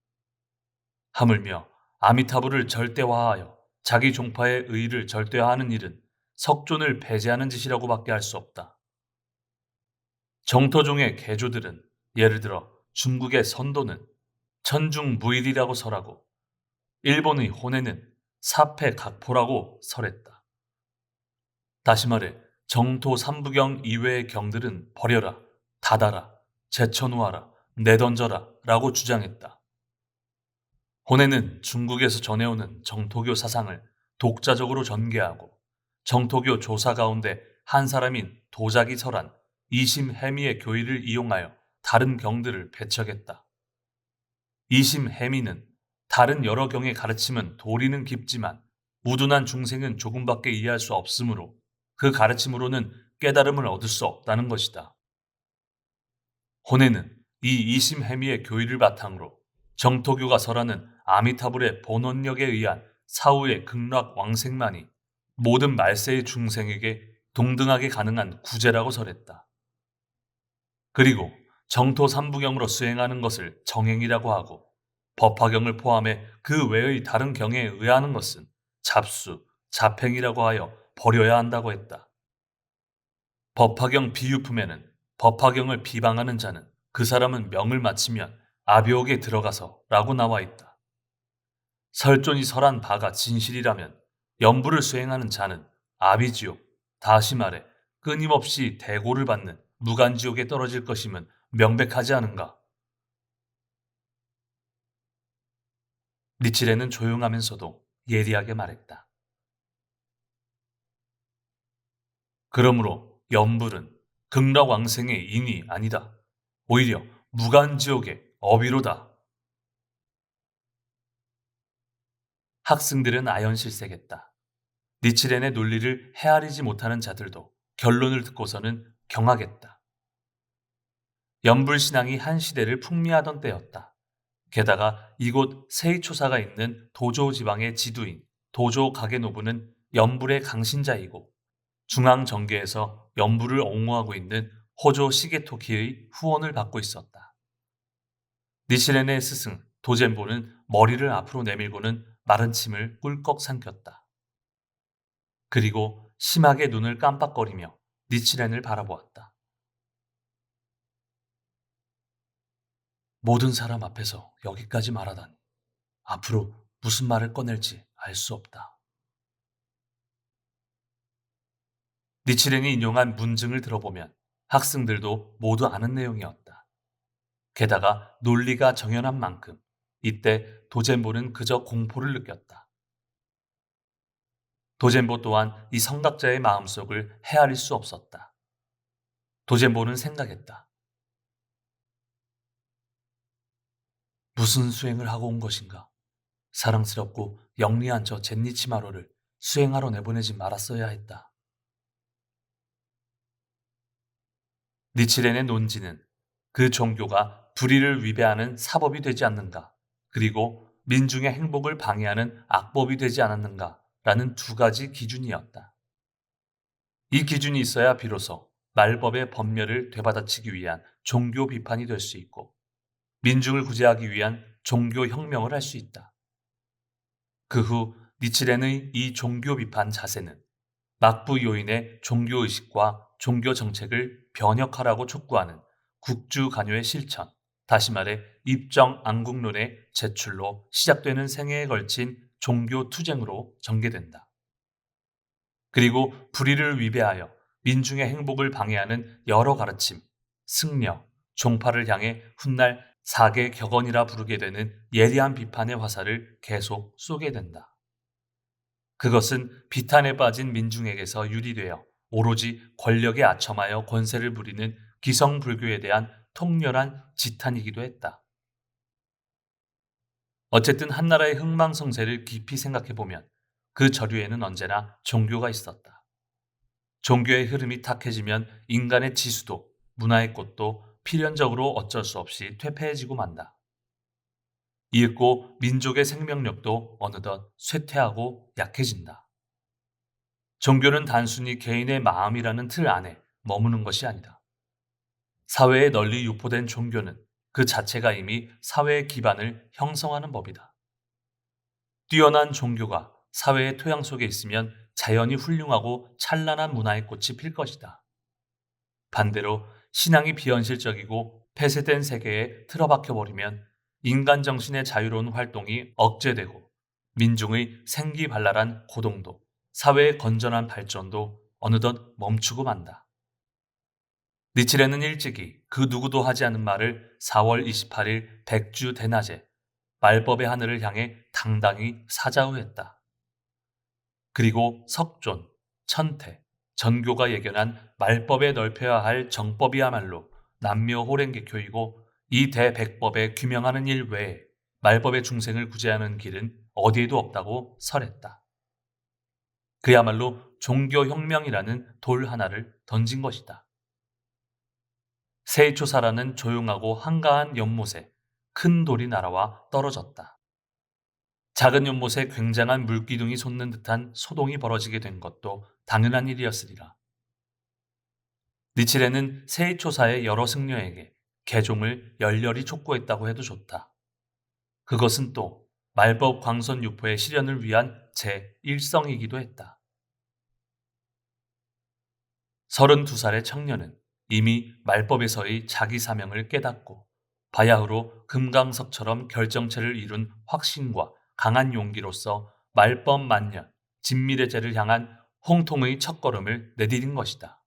하물며 아미타불을 절대화하여 자기 종파의 의의를 절대화하는 일은 석존을 배제하는 짓이라고밖에 할 수 없다. 정토종의 개조들은 예를 들어 중국의 선도는 천중무일이라고 설하고 일본의 호네는 사패각포라고 설했다. 다시 말해 정토 삼부경 이외의 경들은 버려라, 닫아라, 제쳐놓아라, 내던져라 라고 주장했다. 호네는 중국에서 전해오는 정토교 사상을 독자적으로 전개하고 정토교 조사 가운데 한 사람인 도자기 설한 이심해미의 교의를 이용하여 다른 경들을 배척했다. 이심해미는 다른 여러 경의 가르침은 도리는 깊지만 우둔한 중생은 조금밖에 이해할 수 없으므로 그 가르침으로는 깨달음을 얻을 수 없다는 것이다. 호네는 이 이심해미의 교의를 바탕으로 정토교가 설하는 아미타불의 본원력에 의한 사후의 극락 왕생만이 모든 말세의 중생에게 동등하게 가능한 구제라고 설했다. 그리고 정토 삼부경으로 수행하는 것을 정행이라고 하고 법화경을 포함해 그 외의 다른 경에 의하는 것은 잡수, 잡행이라고 하여 버려야 한다고 했다. 법화경 비유품에는 법화경을 비방하는 자는 그 사람은 명을 마치면 아비옥에 들어가서 라고 나와 있다. 설존이 설한 바가 진실이라면 염불을 수행하는 자는 아비지옥, 다시 말해 끊임없이 대고를 받는 무간지옥에 떨어질 것임은 명백하지 않은가? 니칠레는 조용하면서도 예리하게 말했다. 그러므로 염불은 극락왕생의 인이 아니다. 오히려 무간지옥의 어비로다. 학생들은 아연실색했다. 니칠렌의 논리를 헤아리지 못하는 자들도 결론을 듣고서는 경악했다. 염불신앙이 한 시대를 풍미하던 때였다. 게다가 이곳 세이초사가 있는 도조 지방의 지두인 도조 가게노부는 염불의 강신자이고 중앙 정계에서 염불을 옹호하고 있는 호조 시게토키의 후원을 받고 있었다. 니시렌의 스승 도젠보는 머리를 앞으로 내밀고는 마른 침을 꿀꺽 삼켰다. 그리고 심하게 눈을 깜빡거리며 니치렌을 바라보았다. 모든 사람 앞에서 여기까지 말하다니 앞으로 무슨 말을 꺼낼지 알 수 없다. 니치렌이 인용한 문증을 들어보면 학생들도 모두 아는 내용이었다. 게다가 논리가 정연한 만큼 이때 도젠보는 그저 공포를 느꼈다. 도젠보 또한 이 성각자의 마음속을 헤아릴 수 없었다. 도젠보는 생각했다. 무슨 수행을 하고 온 것인가? 사랑스럽고 영리한 저 젠니치마로를 수행하러 내보내지 말았어야 했다. 니치렌의 논지는 그 종교가 불의를 위배하는 사법이 되지 않는가, 그리고 민중의 행복을 방해하는 악법이 되지 않았는가라는 두 가지 기준이었다. 이 기준이 있어야 비로소 말법의 법멸을 되받아치기 위한 종교 비판이 될 수 있고 민중을 구제하기 위한 종교 혁명을 할 수 있다. 그 후 니치렌의 이 종교 비판 자세는 막부 요인의 종교의식과 종교 정책을 변혁하라고 촉구하는 국주 간요의 실천, 다시 말해 입정 안국론의 제출로 시작되는 생애에 걸친 종교 투쟁으로 전개된다. 그리고 불의를 위배하여 민중의 행복을 방해하는 여러 가르침, 승려, 종파를 향해 훗날 사계 격언이라 부르게 되는 예리한 비판의 화살을 계속 쏘게 된다. 그것은 비탄에 빠진 민중에게서 유리되어 오로지 권력에 아첨하여 권세를 부리는 기성불교에 대한 통렬한 지탄이기도 했다. 어쨌든 한 나라의 흥망성쇠를 깊이 생각해 보면 그 저류에는 언제나 종교가 있었다. 종교의 흐름이 탁해지면 인간의 지수도 문화의 꽃도 필연적으로 어쩔 수 없이 퇴폐해지고 만다. 이윽고 민족의 생명력도 어느덧 쇠퇴하고 약해진다. 종교는 단순히 개인의 마음이라는 틀 안에 머무는 것이 아니다. 사회에 널리 유포된 종교는 그 자체가 이미 사회의 기반을 형성하는 법이다. 뛰어난 종교가 사회의 토양 속에 있으면 자연히 훌륭하고 찬란한 문화의 꽃이 필 것이다. 반대로 신앙이 비현실적이고 폐쇄된 세계에 틀어박혀 버리면 인간 정신의 자유로운 활동이 억제되고 민중의 생기발랄한 고동도 사회의 건전한 발전도 어느덧 멈추고 만다. 니칠레는 일찍이 그 누구도 하지 않은 말을 4월 28일 백주 대낮에 말법의 하늘을 향해 당당히 사자후했다. 그리고 석존, 천태, 전교가 예견한 말법에 넓혀야 할 정법이야말로 남묘 호랭개교이고 이 대백법에 규명하는 일 외에 말법의 중생을 구제하는 길은 어디에도 없다고 설했다. 그야말로 종교혁명이라는 돌 하나를 던진 것이다. 세이초사라는 조용하고 한가한 연못에 큰 돌이 날아와 떨어졌다. 작은 연못에 굉장한 물기둥이 솟는 듯한 소동이 벌어지게 된 것도 당연한 일이었으리라. 니칠레는 세이초사의 여러 승려에게 개종을 열렬히 촉구했다고 해도 좋다. 그것은 또 말법 광선 유포의 실현을 위한 제1성이기도 했다. 32살의 청년은 이미 말법에서의 자기 사명을 깨닫고 바야흐로 금강석처럼 결정체를 이룬 확신과 강한 용기로서 말법 만년, 진미대제를 향한 홍통의 첫걸음을 내디딘 것이다.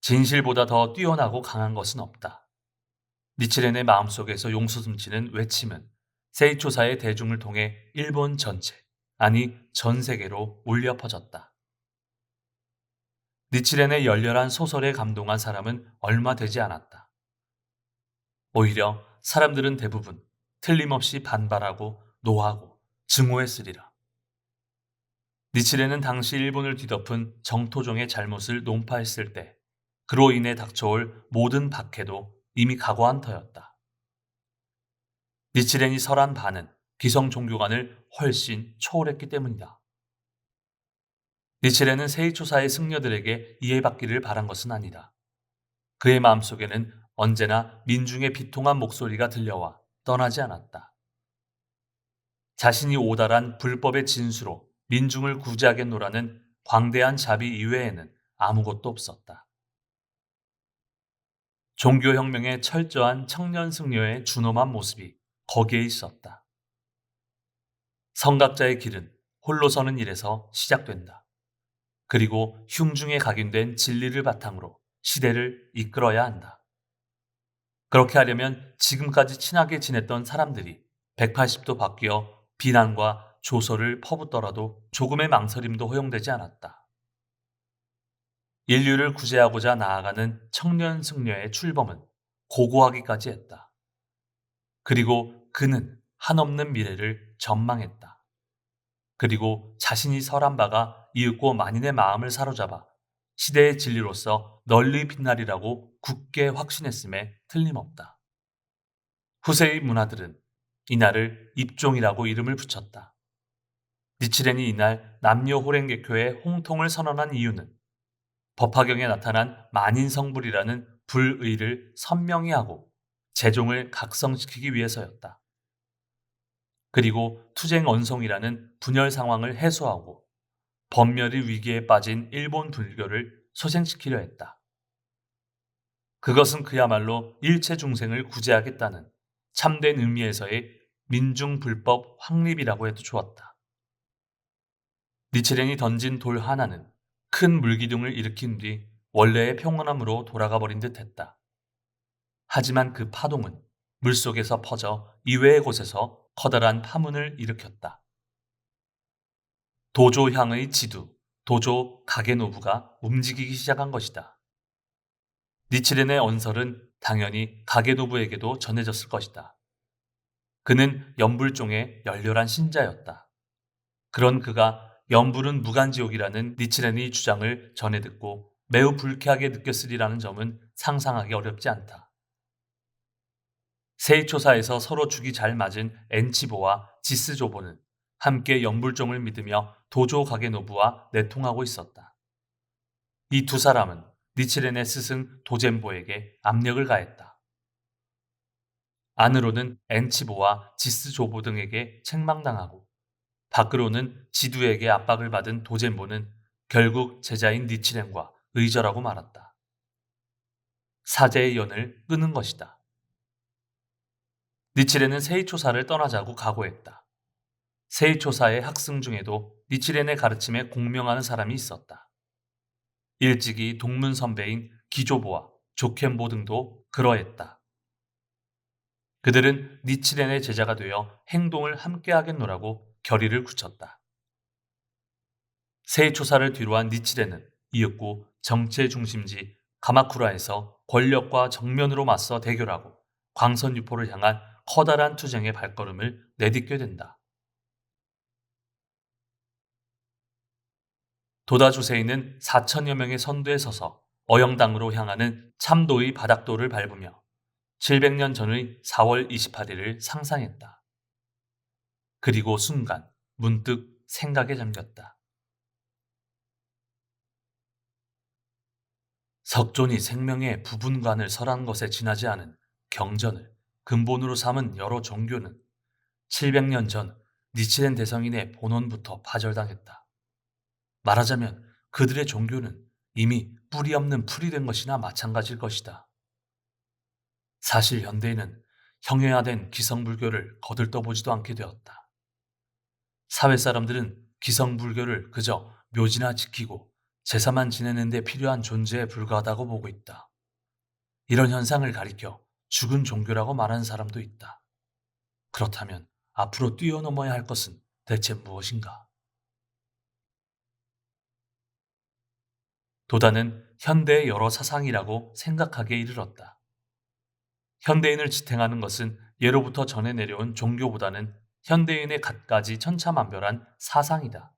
진실보다 더 뛰어나고 강한 것은 없다. 니칠렌의 마음속에서 용솟음치는 외침은 세이초사의 대중을 통해 일본 전체, 아니 전 세계로 울려 퍼졌다. 니칠렌의 열렬한 소설에 감동한 사람은 얼마 되지 않았다. 오히려 사람들은 대부분 틀림없이 반발하고 노하고 증오했으리라. 니칠레는 당시 일본을 뒤덮은 정토종의 잘못을 논파했을 때 그로 인해 닥쳐올 모든 박해도 이미 각오한 터였다. 니칠렌이 설한 바는 기성 종교관을 훨씬 초월했기 때문이다. 니칠레는 세이초사의 승려들에게 이해받기를 바란 것은 아니다. 그의 마음속에는 언제나 민중의 비통한 목소리가 들려와 떠나지 않았다. 자신이 오달한 불법의 진수로 민중을 구제하겠노라는 광대한 자비 이외에는 아무것도 없었다. 종교혁명의 철저한 청년 승려의 준엄한 모습이 거기에 있었다. 성각자의 길은 홀로 서는 일에서 시작된다. 그리고 흉중에 각인된 진리를 바탕으로 시대를 이끌어야 한다. 그렇게 하려면 지금까지 친하게 지냈던 사람들이 180도 바뀌어 비난과 조소를 퍼붓더라도 조금의 망설임도 허용되지 않았다. 인류를 구제하고자 나아가는 청년 승려의 출범은 고고하기까지 했다. 그리고 그는 한없는 미래를 전망했다. 그리고 자신이 설한 바가 이윽고 만인의 마음을 사로잡아 시대의 진리로서 널리 빛나리라고 굳게 확신했음에 틀림없다. 후세의 문화들은 이날을 입종이라고 이름을 붙였다. 니칠렌이 이날 남녀 호랭개교의 홍통을 선언한 이유는 법화경에 나타난 만인성불이라는 불의를 선명히 하고 재종을 각성시키기 위해서였다. 그리고 투쟁언송이라는 분열 상황을 해소하고 법멸의 위기에 빠진 일본 불교를 소생시키려 했다. 그것은 그야말로 일체 중생을 구제하겠다는 참된 의미에서의 민중불법 확립이라고 해도 좋았다. 니칠렌이 던진 돌 하나는 큰 물기둥을 일으킨 뒤 원래의 평온함으로 돌아가 버린 듯했다. 하지만 그 파동은 물속에서 퍼져 이외의 곳에서 커다란 파문을 일으켰다. 도조향의 지두, 도조 가게노부가 움직이기 시작한 것이다. 니칠렌의 언설은 당연히 가게노부에게도 전해졌을 것이다. 그는 연불종의 열렬한 신자였다. 그런 그가 연불은 무간지옥이라는 니치렌의 주장을 전해 듣고 매우 불쾌하게 느꼈으리라는 점은 상상하기 어렵지 않다. 세이초사에서 서로 죽이 잘 맞은 엔치보와 지스조보는 함께 연불종을 믿으며 도조 가게노부와 내통하고 있었다. 이 두 사람은 니치렌의 스승 도젠보에게 압력을 가했다. 안으로는 엔치보와 지스조보 등에게 책망당하고 밖으로는 지두에게 압박을 받은 도젠보는 결국 제자인 니치렌과 의절하고 말았다. 사제의 연을 끊은 것이다. 니치렌은 세이초사를 떠나자고 각오했다. 세이초사의 학생 중에도 니치렌의 가르침에 공명하는 사람이 있었다. 일찍이 동문 선배인 기조보와 조켄보 등도 그러했다. 그들은 니치렌의 제자가 되어 행동을 함께 하겠노라고 결의를 굳혔다. 세이초사를 뒤로한 니치렌은 이윽고 정치의 중심지 가마쿠라에서 권력과 정면으로 맞서 대결하고 광선유포를 향한 커다란 투쟁의 발걸음을 내딛게 된다. 도다주세인은 4천여 명의 선두에 서서 어영당으로 향하는 참도의 바닥도를 밟으며 700년 전의 4월 28일을 상상했다. 그리고 순간 문득 생각에 잠겼다. 석존이 생명의 부분관을 설한 것에 지나지 않은 경전을 근본으로 삼은 여러 종교는 700년 전 니치렌 대성인의 본원부터 파절당했다. 말하자면 그들의 종교는 이미 뿌리 없는 풀이 된 것이나 마찬가지일 것이다. 사실 현대인은 형해화된 기성불교를 거들떠보지도 않게 되었다. 사회 사람들은 기성불교를 그저 묘지나 지키고 제사만 지내는 데 필요한 존재에 불과하다고 보고 있다. 이런 현상을 가리켜 죽은 종교라고 말하는 사람도 있다. 그렇다면 앞으로 뛰어넘어야 할 것은 대체 무엇인가? 도다는 현대의 여러 사상이라고 생각하기에 이르렀다. 현대인을 지탱하는 것은 예로부터 전해 내려온 종교보다는 현대인의 갖가지 천차만별한 사상이다.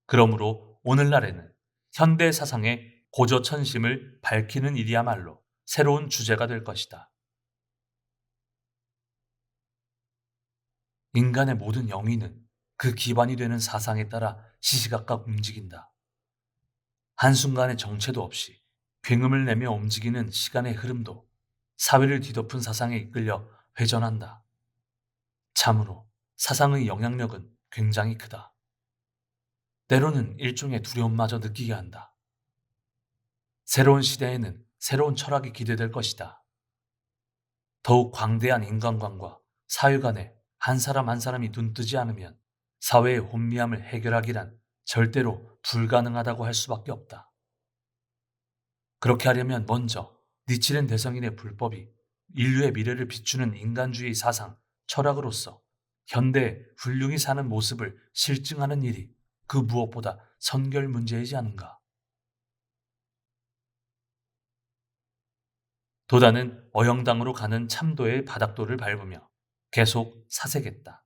그러므로 오늘날에는 현대 사상의 고조천심을 밝히는 일이야말로 새로운 주제가 될 것이다. 인간의 모든 영위는 그 기반이 되는 사상에 따라 시시각각 움직인다. 한순간의 정체도 없이 굉음을 내며 움직이는 시간의 흐름도 사회를 뒤덮은 사상에 이끌려 회전한다. 참으로 사상의 영향력은 굉장히 크다. 때로는 일종의 두려움마저 느끼게 한다. 새로운 시대에는 새로운 철학이 기대될 것이다. 더욱 광대한 인간관과 사회 간에 한 사람 한 사람이 눈뜨지 않으면 사회의 혼미함을 해결하기란 절대로 불가능하다고 할 수밖에 없다. 그렇게 하려면 먼저 니치렌 대성인의 불법이 인류의 미래를 비추는 인간주의 사상, 철학으로서 현대에 훌륭히 사는 모습을 실증하는 일이 그 무엇보다 선결 문제이지 않은가. 도다는 어영당으로 가는 참도의 바닥도를 밟으며 계속 사색했다.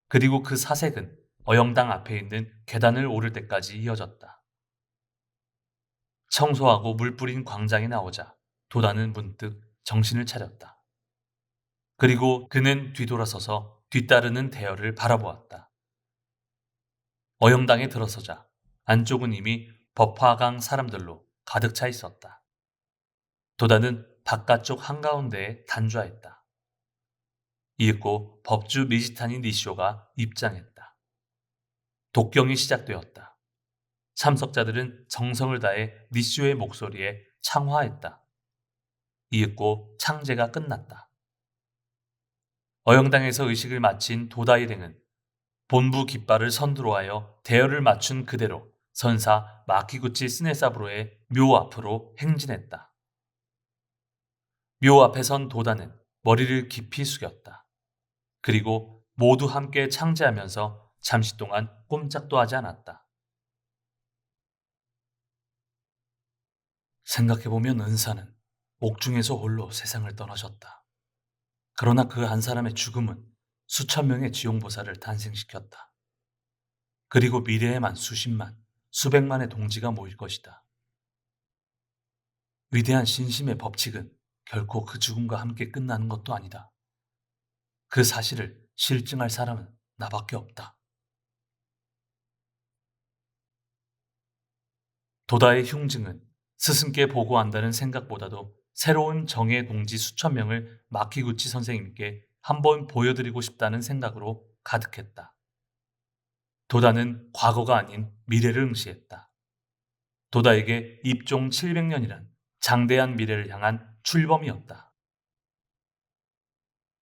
그리고 그 사색은 어영당 앞에 있는 계단을 오를 때까지 이어졌다. 청소하고 물 뿌린 광장에 나오자 도다는 문득 정신을 차렸다. 그리고 그는 뒤돌아서서 뒤따르는 대열을 바라보았다. 어영당에 들어서자 안쪽은 이미 법화강 사람들로 가득 차 있었다. 도다는 바깥쪽 한가운데에 단좌했다. 이윽고 법주 미지타니 니쇼가 입장했다. 독경이 시작되었다. 참석자들은 정성을 다해 니쇼의 목소리에 창화했다. 이윽고 창제가 끝났다. 어영당에서 의식을 마친 도다 일행은 본부 깃발을 선두로 하여 대열을 맞춘 그대로 선사 마키구치 스네사부로의 묘 앞으로 행진했다. 묘 앞에 선 도다는 머리를 깊이 숙였다. 그리고 모두 함께 창제하면서 잠시 동안 꼼짝도 하지 않았다. 생각해보면 은사는 옥중에서 홀로 세상을 떠나셨다. 그러나 그 한 사람의 죽음은 수천 명의 지용보살을 탄생시켰다. 그리고 미래에만 수십만, 수백만의 동지가 모일 것이다. 위대한 신심의 법칙은 결코 그 죽음과 함께 끝나는 것도 아니다. 그 사실을 실증할 사람은 나밖에 없다. 도다의 흉증은 스승께 보고한다는 생각보다도 새로운 정예 동지 수천 명을 마키구치 선생님께 한번 보여드리고 싶다는 생각으로 가득했다. 도다는 과거가 아닌 미래를 응시했다. 도다에게 입종 700년이란 장대한 미래를 향한 출범이었다.